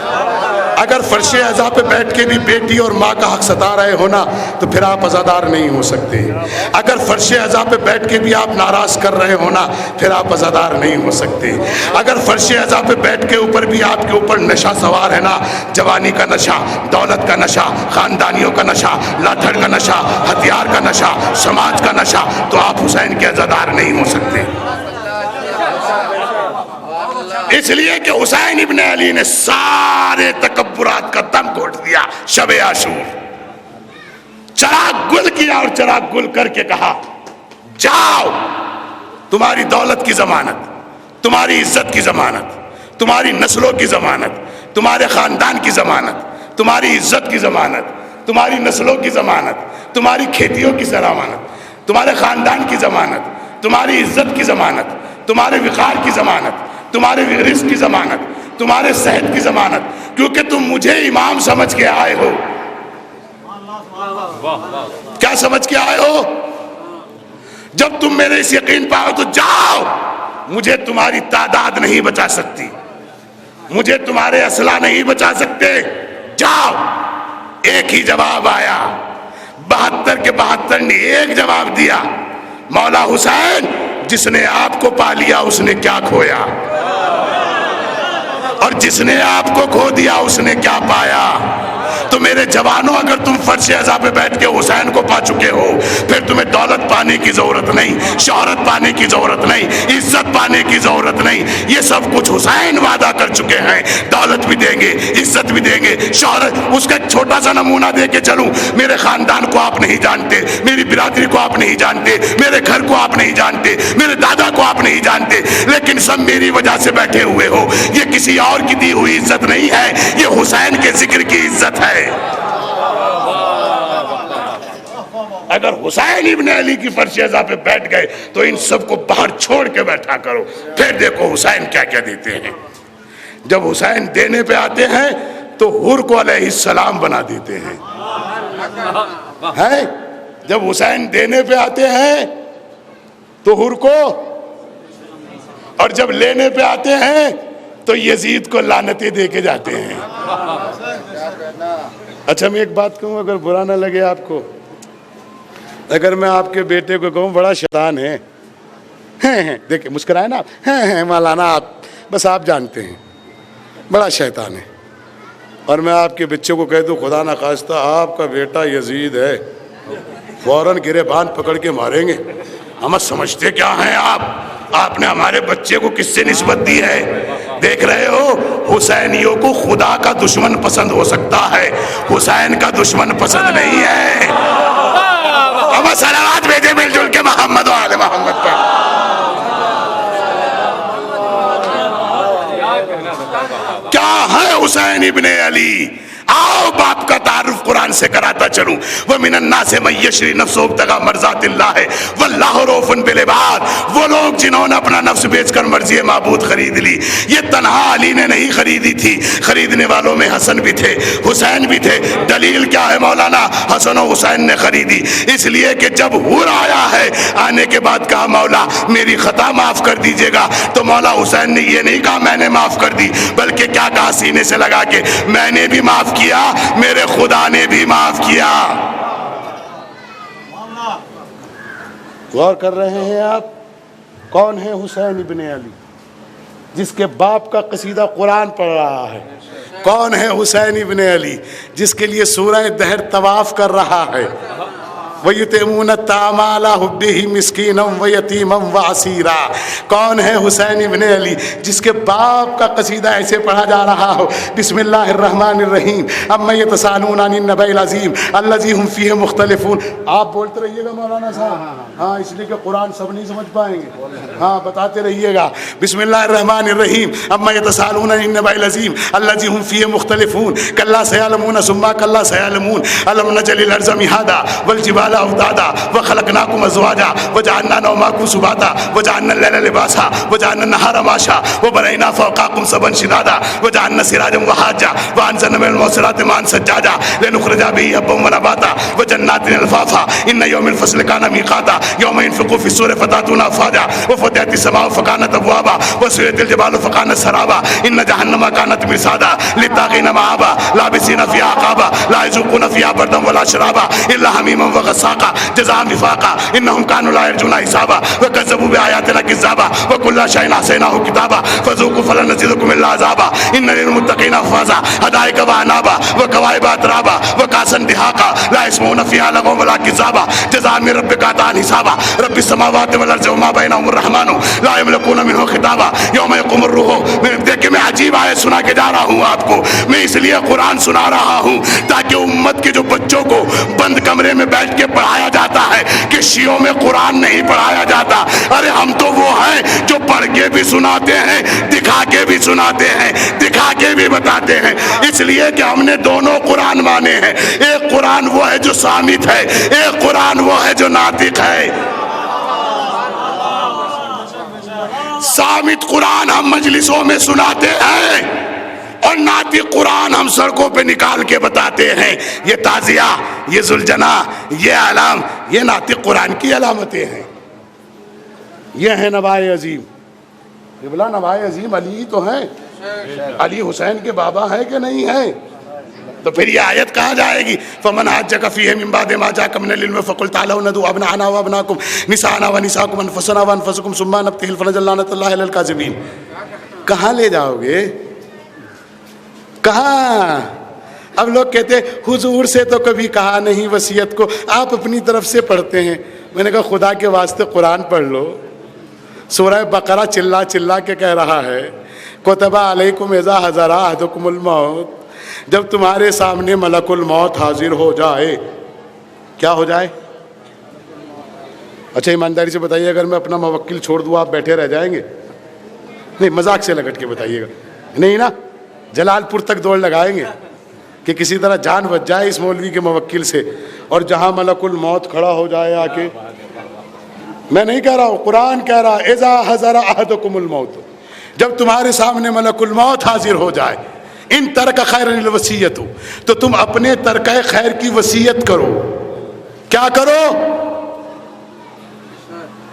اگر فرش عزا پہ بیٹھ کے بھی بیٹی اور ماں کا حق ستا رہے ہو نا تو پھر آپ عزادار نہیں ہو سکتے۔ اگر فرش عزا پہ بیٹھ کے بھی آپ ناراض کر رہے ہو نا پھر آپ عزادار نہیں ہو سکتے۔ اگر فرش عزا پہ بیٹھ کے اوپر بھی آپ کے اوپر نشہ سوار ہے نا، جوانی کا نشہ، دولت کا نشہ، خاندانیوں کا نشہ، لاتھڑ کا نشہ، ہتھیار کا نشہ، سماج کا نشہ، تو آپ حسین کے عزادار نہیں ہو سکتے۔ اس لیے کہ حسین ابن علی نے سارے تکبرات کا دم گھونٹ دیا شب عاشور، چراغ گل کیا اور چراغ گل کر کے کہا جاؤ، تمہاری دولت کی ضمانت، تمہاری عزت کی ضمانت، تمہاری نسلوں کی ضمانت، تمہارے خاندان کی ضمانت، تمہاری عزت کی ضمانت، تمہاری نسلوں کی ضمانت، تمہاری کھیتیوں کی ضمانت، تمہارے خاندان کی ضمانت، تمہاری عزت کی ضمانت، تمہارے وقار کی ضمانت، تمہارے رزق کی ضمانت، تمہارے صحت کی ضمانت، کیونکہ تم مجھے امام سمجھ کے آئے ہو۔ کیا سمجھ کے آئے ہو؟ جب تم میرے اس یقین پاؤ تو جاؤ، مجھے تمہاری تعداد نہیں بچا سکتی، مجھے تمہارے اسلحہ نہیں بچا سکتے، جاؤ۔ ایک ہی جواب آیا، 72 کے 72 نے ایک جواب دیا، مولا حسین جس نے آپ کو پا لیا اس نے کیا کھویا، اور جس نے آپ کو کھو دیا اس نے کیا پایا۔ تو میرے جوانوں، اگر تم فرش عزا پہ بیٹھ کے حسین کو پا چکے ہو، پھر تمہیں دولت پانے کی ضرورت نہیں، شہرت پانے کی ضرورت نہیں، عزت پانے کی ضرورت نہیں، یہ سب کچھ حسین وعدہ کر چکے ہیں۔ دولت بھی دیں گے، عزت بھی دیں گے، شہرت۔ اس کا ایک چھوٹا سا نمونہ دے کے چلوں، میرے خاندان کو آپ نہیں جانتے، میری برادری کو آپ نہیں جانتے، میرے گھر کو آپ نہیں جانتے، میرے دادا کو آپ نہیں جانتے، لیکن سب میری وجہ سے بیٹھے ہوئے ہو۔ یہ کسی اور کی دی ہوئی عزت نہیں ہے، یہ حسین کے ذکر کی عزت ہے۔ اگر حسین ابن علی کی فرش عزا پہ بیٹھ گئے تو ان سب کو باہر چھوڑ کے بیٹھا کرو، پھر دیکھو حسین کیا کیا دیتے ہیں۔ جب حسین دینے پہ آتے ہیں تو حر کو علیہ السلام بنا دیتے ہیں۔ جب حسین دینے پہ آتے ہیں تو حر کو، اور جب لینے پہ آتے ہیں تو یزید کو لعنتیں دے کے جاتے ہیں۔ اچھا میں ایک بات کہوں، اگر برا نہ لگے آپ کو، اگر میں آپ کے بیٹے کو کہوں بڑا شیطان ہے، دیکھیں مسکرائے نا آپ، مولانا آپ بس آپ جانتے ہیں بڑا شیطان ہے، اور میں آپ کے بچے کو کہہ دوں خدا نہ خواستہ آپ کا بیٹا یزید ہے، فوراً گریبان پکڑ کے ماریں گے۔ ہم سمجھتے کیا ہیں آپ نے ہمارے بچے کو کس سے نسبت دی ہے؟ دیکھ رہے ہو، حسینیوں کو خدا کا دشمن پسند ہو سکتا ہے، حسین کا دشمن پسند نہیں ہے۔ اب صلوات بھیجے مل جل کے محمد و آل محمد پر۔ کیا ہے حسین ابن علی؟ آؤ باپ کا تعارف قرآن سے کراتا چلوں۔ وَمِنَ النَّاسِ مَن يَشْرِي نَفْسَهُ ابْتِغَاءَ مَرْضَاتِ اللَّهِ وَاللَّهُ رَءُوفٌ بِالْعِبَادِ۔ وہ لوگ جنہوں نے اپنا نفس بیچ کر مرضی معبود خرید لی، یہ تنہا علی نے نہیں خریدی تھی، خریدنے والوں میں حسن بھی تھے، حسین بھی تھے۔ دلیل کیا ہے مولانا؟ حسن و حسین نے خریدی، اس لیے کہ جب حور آیا ہے، آنے کے بعد کہا مولا میری خطا معاف کر دیجئے گا، تو مولا حسین نے یہ نہیں کہا میں نے معاف کر دی، بلکہ کیا کہا سینے سے لگا کے، میں نے بھی معاف کیا، میرے خدا نے بھی معاف کیا۔ غور کر رہے ہیں آپ؟ کون ہے حسین ابن علی جس کے باپ کا قصیدہ قرآن پڑھ رہا ہے؟ کون ہے حسین ابن علی جس کے لیے سورہ دہر طواف کر رہا ہے؟ وَيُطْعِمُونَ الطَّعَامَ عَلَىٰ حُبِّهِ مِسْكِينًا وَيَتِيمًا وَأَسِيرًا۔ کون ہے حسین ابن علی جس کے باپ کا قصیدہ ایسے پڑھا جا رہا ہو، بسم اللہ الرحمن الرحیم، عَمَّا يَتَسَاءَلُونَ عَنِ النَّبَإِ الْعَظِيمِ الَّذِي هُمْ فِيهِ مُخْتَلِفُونَ۔ آپ بولتے رہیے گا مولانا صاحب، ہاں اس لیے کہ قرآن سب نہیں سمجھ پائیں گے، ہاں بتاتے رہیے گا۔ بسم اللہ الرحمن الرحیم، عَمَّا يَتَسَاءَلُونَ عَنِ النَّبَإِ الْعَظِيمِ الَّذِي هُمْ فِيهِ مُخْتَلِفُونَ كَلَّا سَيَعْلَمُونَ ثُمَّ كَلَّا سَيَعْلَمُونَ أَلَمْ نَجْعَلِ الْأَرْضَ مِهَادًا وَالْجِبَالَ أَوْتَادًا وَخَلَقْنَاكُمْ أَزْوَاجًا وَجَعَلْنَا نَوْمَكُمْ سُبَاتًا وَجَعَلْنَا اللَّيْلَ لِبَاسًا وَجَعَلْنَا النَّهَارَ مَعَاشًا وَبَنَيْنَا فَوْقَكُمْ سَبْعًا شِدَادًا وَجَعَلْنَا سِرَاجًا وَهَّاجًا وَأَنزَلْنَا مِنَ الْمُعْصِرَاتِ مَاءً ثَجَّاجًا لِنُخْرِجَ بِهِ حَبًّا وَنَبَاتًا وَجَنَّاتٍ أَلْفَافًا إِنَّ يَوْمَ الْفَصْلِ كَانَ مِيقَاتًا يَوْمَ يُنفَخُ فِي الصُّورِ فَتَأْتُونَ أَفْوَاجًا وَفُتِحَتِ السَّمَاءُ فَكَانَتْ أَبْوَابًا وَسُيِّرَتِ الْجِبَالُ فَكَانَتْ سَرَابًا إِنَّ جَهَنَّمَ كَانَتْ مِرْصَادًا لِلطَّاغِينَ مَآبًا لَابِثِينَ فِيهَا أَحْقَابًا لَا يَذُوقُونَ فِيهَا بَرْدًا وَلَا شَرَابًا إِلَّا حَمِيمًا وَغَسَّاقًا جَزَاءً وِفَاقًا إِنَّهُمْ كَانُوا لَا يَرْجُونَ حِسَابًا وَكَذَّبُوا بِآيَاتِنَا كِذَّابًا وَكُلَّ شَيْءٍ أَحْصَيْنَاهُ كِتَابًا فَذُوقُوا فَلَن نَّزِيدَكُمْ إِلَّا عَذَابًا إِنَّ لِلْمُتَّقِينَ مَفَازًا حَدَائِقَ وَأَعْنَابًا وَكَوَاعِبَ أَتْرَابًا وَكَأْسًا دِهَاقًا لَا يَسْمَعُونَ فِيهَا لَغْوًا وَلَا كِذَّابًا جَزَاءً مِّن رَّبِّكَ عَطَاءً حِسَابًا رَبِّ السَّمَاوَاتِ وَالْأَرْضِ وَمَا بَيْنَهُمَا الرَّحْمَٰنُ لَا يَمْلِكُونَ مِنْهُ خِطَابًا يَوْمَ يَقُومُ الرُّوحُ دیکھیں میں عجیب آیت سنا کے جا رہا ہوں آپ کو، میں اس لیے قرآن سنا رہا ہوں تاکہ امت کے جو بچوں کو بند کمرے میں بیٹھ کے پڑھایا جاتا ہے کہ شیعوں میں قرآن نہیں پڑھایا جاتا، ارے ہم تو وہ ہیں جو پڑھ کے بھی سناتے ہیں، دکھا کے بھی سناتے ہیں، دکھا کے بھی بتاتے ہیں، اس لیے کہ ہم نے دونوں قرآن مانے ہیں۔ ایک قرآن وہ ہے جو صامت ہے، ایک قرآن وہ ہے جو ناطق ہے۔ صامت قرآن ہم مجلسوں میں سناتے ہیں اور ناطق قرآن ہم سڑکوں پہ نکال کے بتاتے ہیں۔ یہ تعزیہ، یہ ذوالجناح، یہ اعلام، یہ ناطق قرآن کی علامتیں ہیں۔ یہ ہیں نوائے عظیم، یہ بلا نوائے عظیم علی تو ہیں، علی حسین کے بابا ہیں کہ نہیں ہیں؟ تو پھر یہ آیت کہاں جائے گی؟ فمن حاجک فیہ من بعد ما جاءک من العلم فقل تعالوا ندعو ابناءنا وابناءکم نساءنا ونساءکم انفسنا وانفسکم ثم نبتہل فنجعل لعنۃ اللہ علی الکاذبین. کہاں لے جاؤ گے؟ کہاں؟ اب لوگ کہتے ہیں حضور سے تو کبھی کہا نہیں وصیت کو، آپ اپنی طرف سے پڑھتے ہیں. میں نے کہا خدا کے واسطے قرآن پڑھ لو. سورہ بقرہ چلا چلا کے کہہ رہا ہے کتب علیکم اذا حضر احدکم الموت، جب تمہارے سامنے ملک الموت حاضر ہو جائے. کیا ہو جائے؟ اچھا ایمانداری سے بتائیے، اگر میں اپنا موکل چھوڑ دوں آپ بیٹھے رہ جائیں گے؟ نہیں، مذاق سے لگٹ کے بتائیے گا. نہیں نا، جلال پور تک دوڑ لگائیں گے کہ کسی طرح جان بچ جائے اس مولوی کے موکل سے. اور جہاں ملک الموت کھڑا ہو جائے آ کے، میں نہیں کہہ رہا ہوں، قرآن کہہ رہا اذا حضر احدکم الموت، جب تمہارے سامنے ملک الموت حاضر ہو جائے، ان ترک خیر الوصیت، تو تم اپنے ترکہ خیر کی وصیت کرو. کیا کرو؟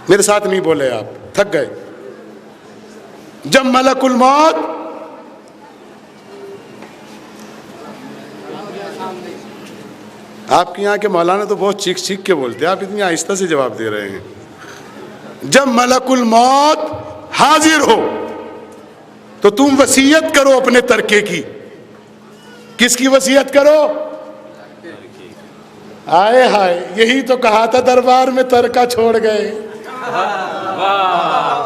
میرے ساتھ نہیں بولے آپ، تھک گئے. جب ملک الموت آپ کے یہاں کے مولانا تو بہت چیخ چیخ کے بولتے ہیں، آپ اتنی آہستہ سے جواب دے رہے ہیں. جب ملک الموت حاضر ہو تو تم وصیت کرو اپنے ترکے کی. کس کی وصیت کرو؟ آئے ہائے، یہی تو کہا تھا دربار میں ترکہ چھوڑ گئے.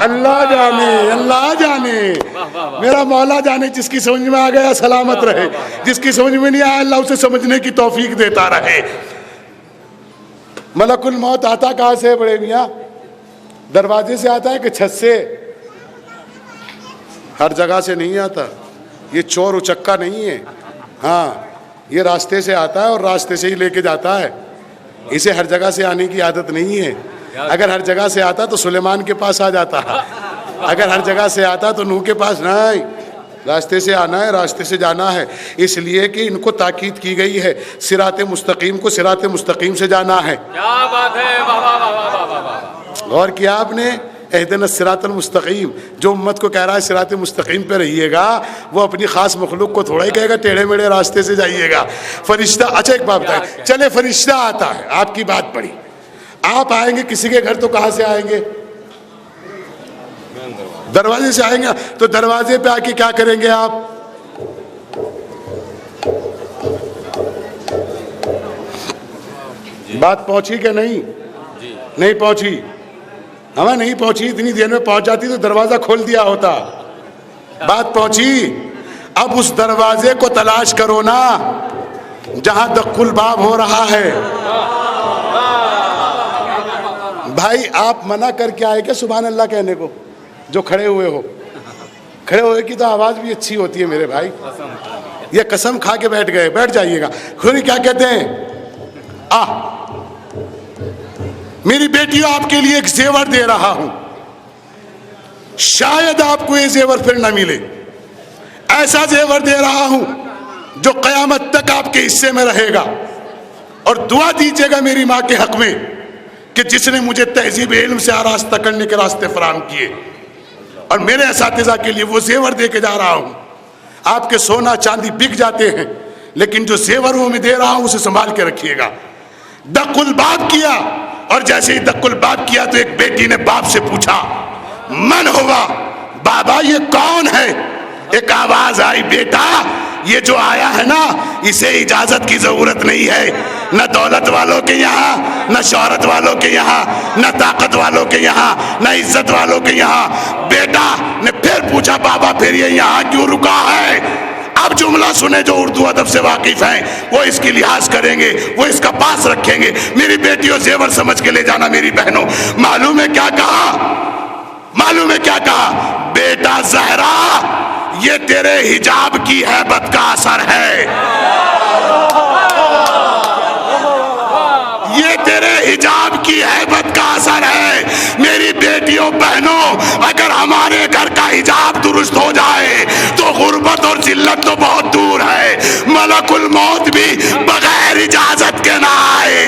اللہ جانے، اللہ جانے، میرا مولا جانے. جس کی سمجھ میں آ گیا سلامت رہے، جس کی سمجھ میں نہیں آیا اللہ اسے سمجھنے کی توفیق دیتا رہے. ملک الموت آتا کہاں سے بڑے میاں؟ دروازے سے آتا ہے کہ چھت سے؟ ہر جگہ سے نہیں آتا، یہ چور اچکا نہیں ہے. ہاں، یہ راستے سے آتا ہے اور راستے سے ہی لے کے جاتا ہے. اسے ہر جگہ سے آنے کی عادت نہیں ہے. اگر ہر جگہ سے آتا تو سلیمان کے پاس آ جاتا، اگر ہر جگہ سے آتا تو نوح کے پاس. نہیں، راستے سے آنا ہے، راستے سے جانا ہے. اس لیے کہ ان کو تاکید کی گئی ہے صراط مستقیم کو صراط مستقیم سے جانا ہے. کیا بات ہے! غور کیا آپ نے؟ اہدنا الصراط المستقیم، جو امت کو کہہ رہا ہے صراط مستقیم پہ رہیے گا، وہ اپنی خاص مخلوق کو تھوڑا ہی کہے گا ٹیڑھے میڑھے راستے سے جائیے گا. فرشتہ، اچھا ایک بات بتائیں، چلے فرشتہ آتا ہے، آپ کی بات پڑی، آپ آئیں گے کسی کے گھر تو کہاں سے آئیں گے؟ دروازے سے آئیں گے. تو دروازے پہ آ کے کیا کریں گے آپ؟ بات پہنچی کہ نہیں؟ نہیں پہنچی؟ ہمیں نہیں پہنچی. اتنی دیر میں پہنچ جاتی تو دروازہ کھول دیا ہوتا. بات پہنچی؟ اب اس دروازے کو تلاش کرو نا جہاں دق الباب ہو رہا ہے. بھائی آپ منع کر کے آئے کیا سبحان اللہ کہنے کو جو کھڑے ہوئے ہو؟ کھڑے ہوئے کی تو آواز بھی اچھی ہوتی ہے میرے بھائی. یہ قسم کھا کے بیٹھ گئے، بیٹھ جائیے گا. خود کیا کہتے ہیں؟ میری بیٹی آپ کے لیے ایک زیور دے رہا ہوں، شاید آپ کو یہ زیور پھر نہ ملے. ایسا زیور دے رہا ہوں جو قیامت تک آپ کے حصے میں رہے گا. اور دعا دیجیے گا میری ماں کے حق میں کہ جس نے مجھے تہذیب علم سے آراستہ کرنے کے راستے فراہم کیے، اور میرے اساتذہ کے لیے وہ زیور دے کے جا رہا ہوں. آپ کے سونا چاندی بک جاتے ہیں، لیکن جو زیور وہ میں دے رہا ہوں اسے سنبھال کے رکھیے گا. دق الباب کیا، اور جیسے ہی دق الباب کیا تو ایک بیٹی نے باپ سے پوچھا من ہوا؟ بابا یہ کون ہے؟ ایک آواز آئی، بیٹا یہ جو آیا ہے نا اسے اجازت کی ضرورت نہیں ہے، نہ دولت والوں کے یہاں، نہ شہرت والوں کے یہاں، نہ طاقت والوں کے یہاں، نہ عزت والوں کے یہاں. بیٹا نے پھر پوچھا بابا پھر یہ یہاں کیوں رکا ہے؟ اب جملہ سنے جو اردو ادب سے واقف ہیں وہ اس کی لحاظ کریں گے، وہ اس کا پاس رکھیں گے. میری بیٹیوں زیور سمجھ کے لے جانا میری بہنوں. معلوم ہے کیا کہا؟ معلوم ہے کیا کہا؟ بیٹا زہرا یہ تیرے حجاب کی ہیبت کا اثر ہے، یہ تیرے حجاب کی ہیبت کا اثر ہے. میری بیٹیوں بہنوں، اگر ہمارے گھر کا حجاب درست ہو جائے تو غربت اور ذلت تو بہت دور ہے. ملک الموت بھی بغیر اجازت کے نہ آئے.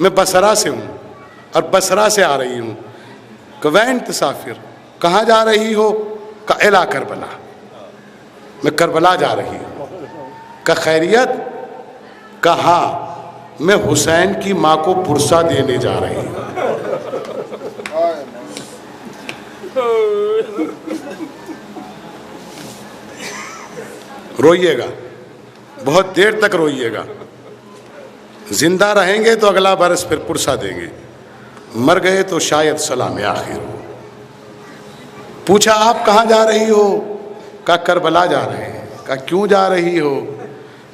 میں بصرہ سے ہوں اور بصرہ سے آ رہی ہوں. کہ وین تسافر, کہاں جا رہی ہو؟ کہ الی کربلا, میں کربلا جا رہی ہوں. کہ خیریت؟ کہ ہاں, میں حسین کی ماں کو پرسہ دینے جا رہی ہوں. روئیے گا, بہت دیر تک روئیے گا. زندہ رہیں گے تو اگلا برس پھر پرسہ دیں گے, مر گئے تو شاید سلام آخر ہو. پوچھا آپ کہاں جا رہی ہو؟ کہا کربلا جا رہے ہیں. کہا کیوں جا رہی ہو؟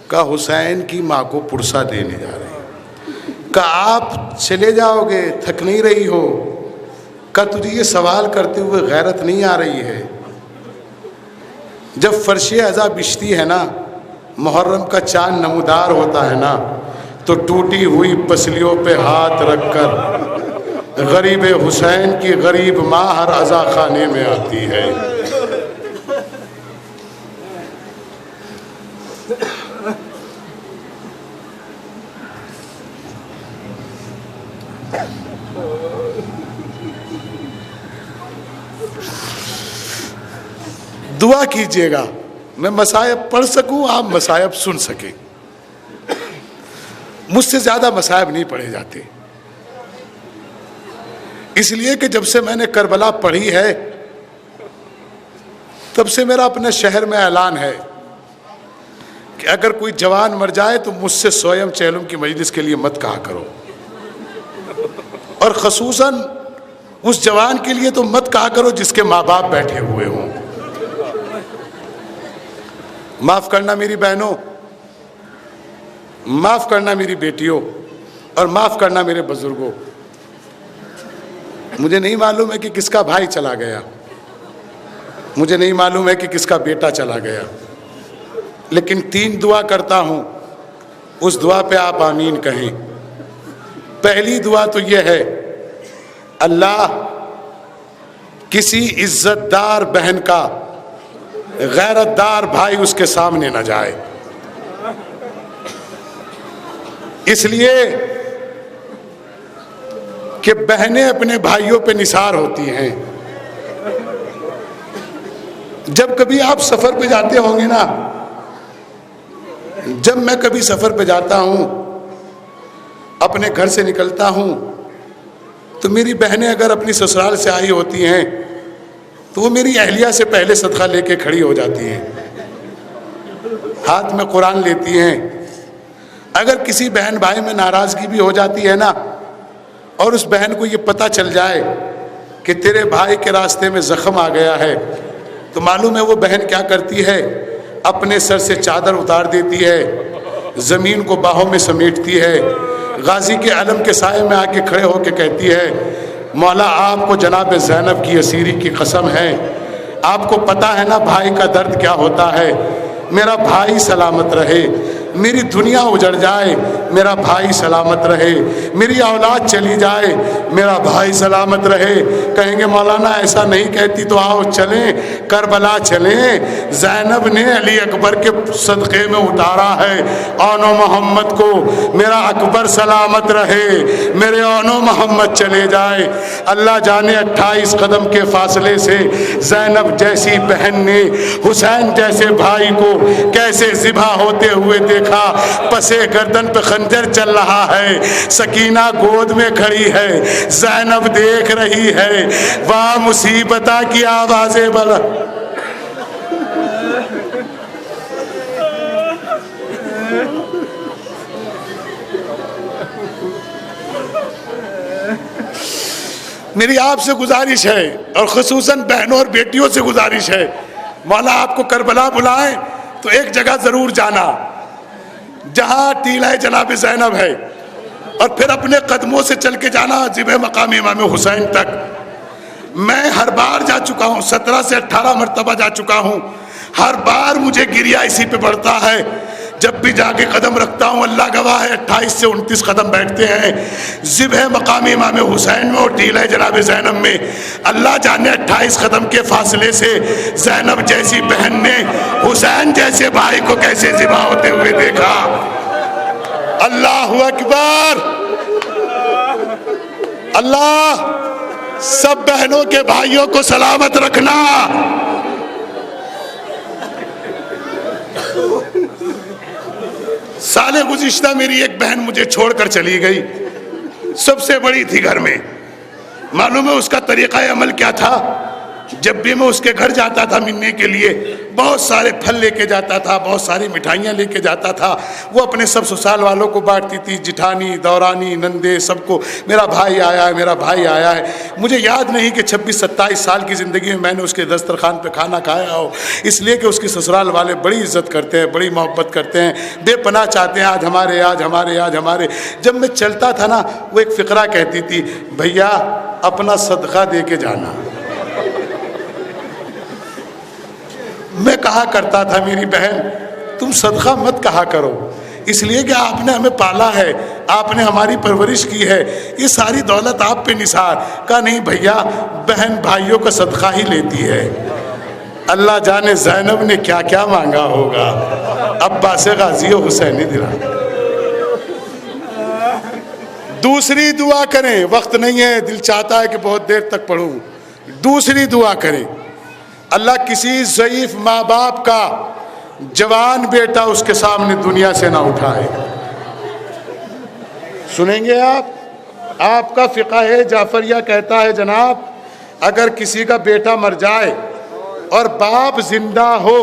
کہا حسین کی ماں کو پرسہ دینے جا رہی ہوں. کہا آپ چلے جاؤ گے, تھک نہیں رہی ہو؟ کہا تجھے یہ سوال کرتے ہوئے غیرت نہیں آ رہی ہے؟ جب فرش عزا بچھتی ہے نا, محرم کا چاند نمودار ہوتا ہے نا, تو ٹوٹی ہوئی پسلیوں پہ ہاتھ رکھ کر غریب حسین کی غریب ماں ہر عزا خانے میں آتی ہے. دعا کیجئے گا میں مصائب پڑھ سکوں, آپ مصائب سن سکیں. مجھ سے زیادہ مصائب نہیں پڑھے جاتے, اس لیے کہ جب سے میں نے کربلا پڑھی ہے تب سے میرا اپنے شہر میں اعلان ہے کہ اگر کوئی جوان مر جائے تو مجھ سے سویم چہلم کی مجلس کے لیے مت کہا کرو, اور خصوصاً اس جوان کے لیے تو مت کہا کرو جس کے ماں باپ بیٹھے ہوئے ہوں. معاف کرنا میری بہنوں, معاف کرنا میری بیٹیوں, اور معاف کرنا میرے بزرگوں. مجھے نہیں معلوم ہے کہ کس کا بھائی چلا گیا, مجھے نہیں معلوم ہے کہ کس کا بیٹا چلا گیا, لیکن 3 دعا کرتا ہوں, اس دعا پہ آپ آمین کہیں. پہلی دعا تو یہ ہے, اللہ کسی عزت دار بہن کا غیرت دار بھائی اس کے سامنے نہ جائے. اس لیے کہ بہنیں اپنے بھائیوں پہ نثار ہوتی ہیں. جب کبھی آپ سفر پہ جاتے ہوں گے نا, جب میں کبھی سفر پہ جاتا ہوں, اپنے گھر سے نکلتا ہوں, تو میری بہنیں اگر اپنی سسرال سے آئی ہوتی ہیں تو وہ میری اہلیہ سے پہلے صدقہ لے کے کھڑی ہو جاتی ہیں, ہاتھ میں قرآن لیتی ہیں. اگر کسی بہن بھائی میں ناراضگی بھی ہو جاتی ہے نا, اور اس بہن کو یہ پتہ چل جائے کہ تیرے بھائی کے راستے میں زخم آ گیا ہے, تو معلوم ہے وہ بہن کیا کرتی ہے, اپنے سر سے چادر اتار دیتی ہے, زمین کو باہوں میں سمیٹتی ہے, غازی کے علم کے سائے میں آ کے کھڑے ہو کے کہتی ہے, مولا آپ کو جناب زینب کی اسیری کی قسم ہے, آپ کو پتہ ہے نا بھائی کا درد کیا ہوتا ہے, میرا بھائی سلامت رہے, میری دنیا اجڑ جائے میرا بھائی سلامت رہے, میری اولاد چلی جائے میرا بھائی سلامت رہے. کہیں گے مولانا ایسا نہیں کہتی تو آؤ چلیں کربلا چلیں. زینب نے علی اکبر کے صدقے میں اتارا ہے, اونو محمد کو میرا اکبر سلامت رہے, میرے اونو محمد چلے جائے. اللہ جانے 28 قدم کے فاصلے سے زینب جیسی بہن نے حسین جیسے بھائی کو کیسے ذبح ہوتے ہوئے دیکھا. پسے گردن پہ خنجر چل رہا ہے, سکینہ گود میں کھڑی ہے, زینب دیکھ رہی ہے, واہ مصیبتہ کی آوازیں بلا. میری آپ سے گزارش ہے, اور خصوصاً بہنوں اور بیٹیوں سے گزارش ہے, مولا آپ کو کربلا بلائیں تو ایک جگہ ضرور جانا جہاں ٹیلہ جناب زینب ہے, اور پھر اپنے قدموں سے چل کے جانا ذبح مقام امام حسین تک. میں ہر بار جا چکا ہوں, 17 سے 18 مرتبہ جا چکا ہوں, ہر بار مجھے گریا اسی پہ پڑتا ہے. جب بھی جا کے قدم رکھتا ہوں اللہ گواہ ہے 28 سے 29 قدم بیٹھتے ہیں ذبح مقام امام حسین میں اور ٹیلہ جناب زینب میں. اللہ جانے 28 قدم کے فاصلے سے زینب جیسی بہن نے حسین جیسے بھائی کو کیسے ذبح ہوتے ہوئے دیکھا. اللہ اکبر. اللہ سب بہنوں کے بھائیوں کو سلامت رکھنا. سال گزشتہ میری ایک بہن مجھے چھوڑ کر چلی گئی، سب سے بڑی تھی گھر میں. معلوم ہے اس کا طریقہ عمل کیا تھا؟ جب بھی میں اس کے گھر جاتا تھا ملنے کے لیے، بہت سارے پھل لے کے جاتا تھا، بہت ساری مٹھائیاں لے کے جاتا تھا. وہ اپنے سب سسرال والوں کو بانٹتی تھی، جٹھانی، دورانی، نندے، سب کو، میرا بھائی آیا ہے، میرا بھائی آیا ہے. مجھے یاد نہیں کہ 26-27 سال کی زندگی میں میں نے اس کے دسترخوان پہ کھانا کھایا ہو، اس لیے کہ اس کے سسرال والے بڑی عزت کرتے ہیں، بڑی محبت کرتے ہیں، بے پناہ چاہتے ہیں آج ہمارے، آج ہمارے، آج ہمارے. جب میں چلتا تھا نا، وہ ایک فقرہ کہتی تھی، بھیا اپنا صدقہ دے کے جانا. میں کہا کرتا تھا میری بہن تم صدقہ مت کہا کرو، اس لیے کہ آپ نے ہمیں پالا ہے، آپ نے ہماری پرورش کی ہے، یہ ساری دولت آپ پہ نثار. کہا نہیں بھیا، بہن بھائیوں کا صدقہ ہی لیتی ہے. اللہ جانے زینب نے کیا کیا مانگا ہوگا. عباس غازی و حسینی دلا. دوسری دعا کریں، وقت نہیں ہے، دل چاہتا ہے کہ بہت دیر تک پڑھوں. دوسری دعا کریں، اللہ کسی ضعیف ماں باپ کا جوان بیٹا اس کے سامنے دنیا سے نہ اٹھائے. سنیں گے آپ کا فقہ جعفریہ کہتا ہے جناب، اگر کسی کا بیٹا مر جائے اور باپ زندہ ہو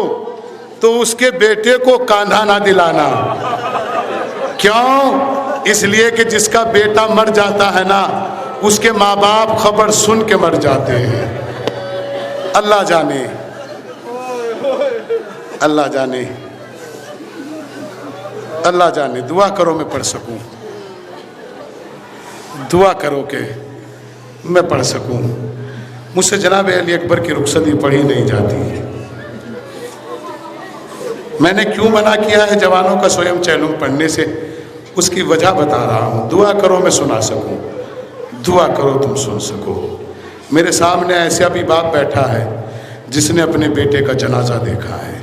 تو اس کے بیٹے کو کاندھا نہ دلانا. کیوں؟ اس لیے کہ جس کا بیٹا مر جاتا ہے نا، اس کے ماں باپ خبر سن کے مر جاتے ہیں. اللہ جانے، اللہ جانے، اللہ جانے. دعا کرو میں پڑھ سکوں، دعا کرو کہ میں پڑھ سکوں. مجھ سے جناب علی اکبر کی رخصتی پڑھی نہیں جاتی. میں نے کیوں منع کیا ہے جوانوں کا سویم چیلم پڑھنے سے، اس کی وجہ بتا رہا ہوں. دعا کرو میں سنا سکوں، دعا کرو تم سن سکو. میرے سامنے ایسا بھی باپ بیٹھا ہے جس نے اپنے بیٹے کا جنازہ دیکھا ہے.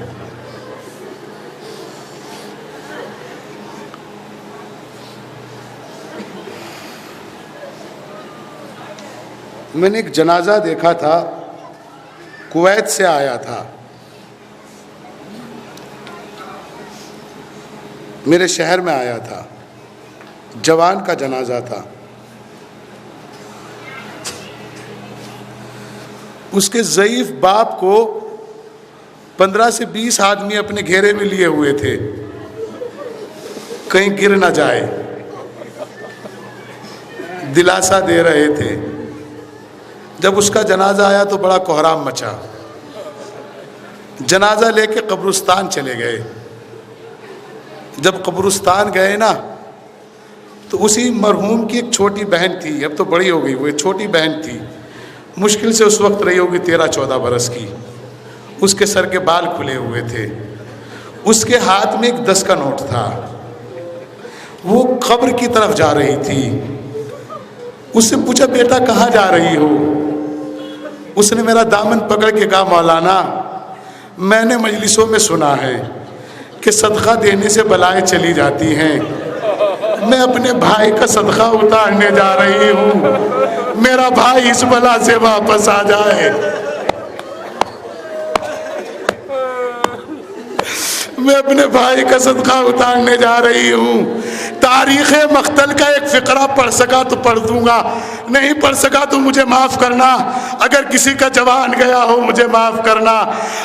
میں نے ایک جنازہ دیکھا تھا، کویت سے آیا تھا، میرے شہر میں آیا تھا، جوان کا جنازہ تھا. اس کے ضعیف باپ کو 15 سے 20 آدمی اپنے گھیرے میں لیے ہوئے تھے، کہیں گر نہ جائے، دلاسا دے رہے تھے. جب اس کا جنازہ آیا تو بڑا کوہرام مچا. جنازہ لے کے قبرستان چلے گئے. جب قبرستان گئے نا تو اسی مرحوم کی ایک چھوٹی بہن تھی، اب تو بڑی ہو گئی، وہ ایک چھوٹی بہن تھی، مشکل سے اس وقت رہی ہوگی 13-14 برس کی. اس کے سر کے بال کھلے ہوئے تھے، اس کے ہاتھ میں ایک 10 کا نوٹ تھا. وہ قبر کی طرف جا رہی تھی. اس سے پوچھا بیٹا کہاں جا رہی ہو؟ اس نے میرا دامن پکڑ کے کہا مولانا میں نے مجلسوں میں سنا ہے کہ صدقہ دینے سے بلائیں چلی جاتی ہیں، میں اپنے بھائی کا صدقہ اتارنے جا رہی ہوں، میرا بھائی اس بلا سے واپس آ جائے. میں اپنے بھائی کا صدقہ اتارنے جا رہی ہوں. تاریخ مقتل کا ایک فقرہ پڑھ سکا تو پڑھ دوں گا، نہیں پڑھ سکا تو مجھے معاف کرنا. اگر کسی کا جوان گیا ہو مجھے معاف کرنا.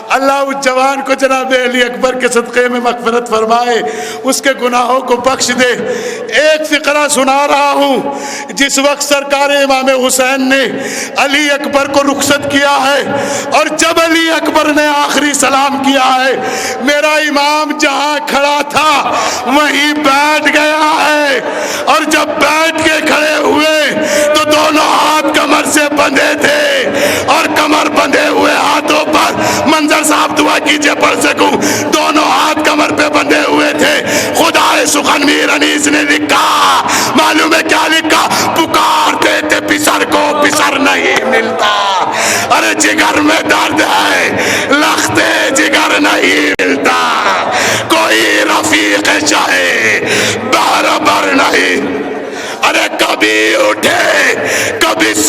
اللہ اس جوان کو جناب علی اکبر کے صدقے میں مغفرت فرمائے، اس کے گناہوں کو بخش دے. ایک فقرہ سنا رہا ہوں. جس وقت سرکار امام حسین نے علی اکبر کو رخصت کیا ہے اور جب علی اکبر نے آخری سلام کیا ہے، میرا امام جہاں کھڑا تھا وہیں بیٹھ گیا ہے. اور جب بیٹھ کے کھڑے ہوئے تو دونوں ہاتھ کمر سے بندھے تھے، اور کمر بندھے ہوئے ہاتھوں پر منظر صاحب دعا کیجئے پڑھ سکوں، دونوں ہاتھ کمر پہ بندھے ہوئے تھے. خدا سخن میر انیس نے لکھا، معلوم ہے کیا لکھا؟ پکارتے تھے پسر کو پسر نہیں ملتا. ارے جگر میں درد ہے لختے جگر نہیں ملتا، کوئی رفیق شاہ بہر بر نہیں. ارے کبھی اٹھے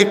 1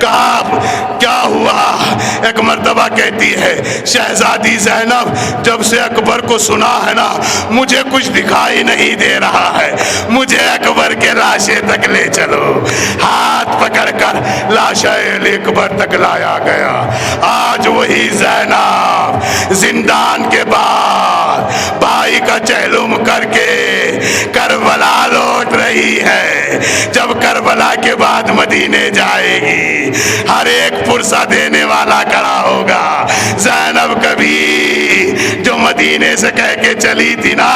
کہا کیا ہوا؟ ایک مرتبہ کہتی ہے شہزادی زینب جب سے اکبر کو سنا ہے نا مجھے کچھ دکھائی نہیں دے رہا ہے، مجھے اکبر کے لاشیں تک لے چلو۔ ہاتھ پکڑ کر لاشیں اکبر تک لایا گیا۔ آج وہی زینب زندان کے بعد بھائی کا چہلم کر کے کربلا لوٹ رہی ہے۔ جب کربلا کے بعد مدینے جائے گی ہر ایک پرسہ دینے والا کھڑا ہوگا۔ زینب کبھی جو مدینے سے کہہ کے چلی تھی نا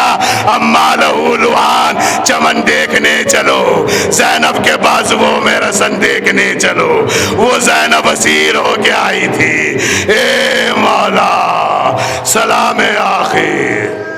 اما لہو لوان چمن دیکھنے چلو، زینب کے بازوؤں میں رسن دیکھنے چلو، وہ زینب اسیر ہو کے آئی تھی۔ اے مولا سلام آخر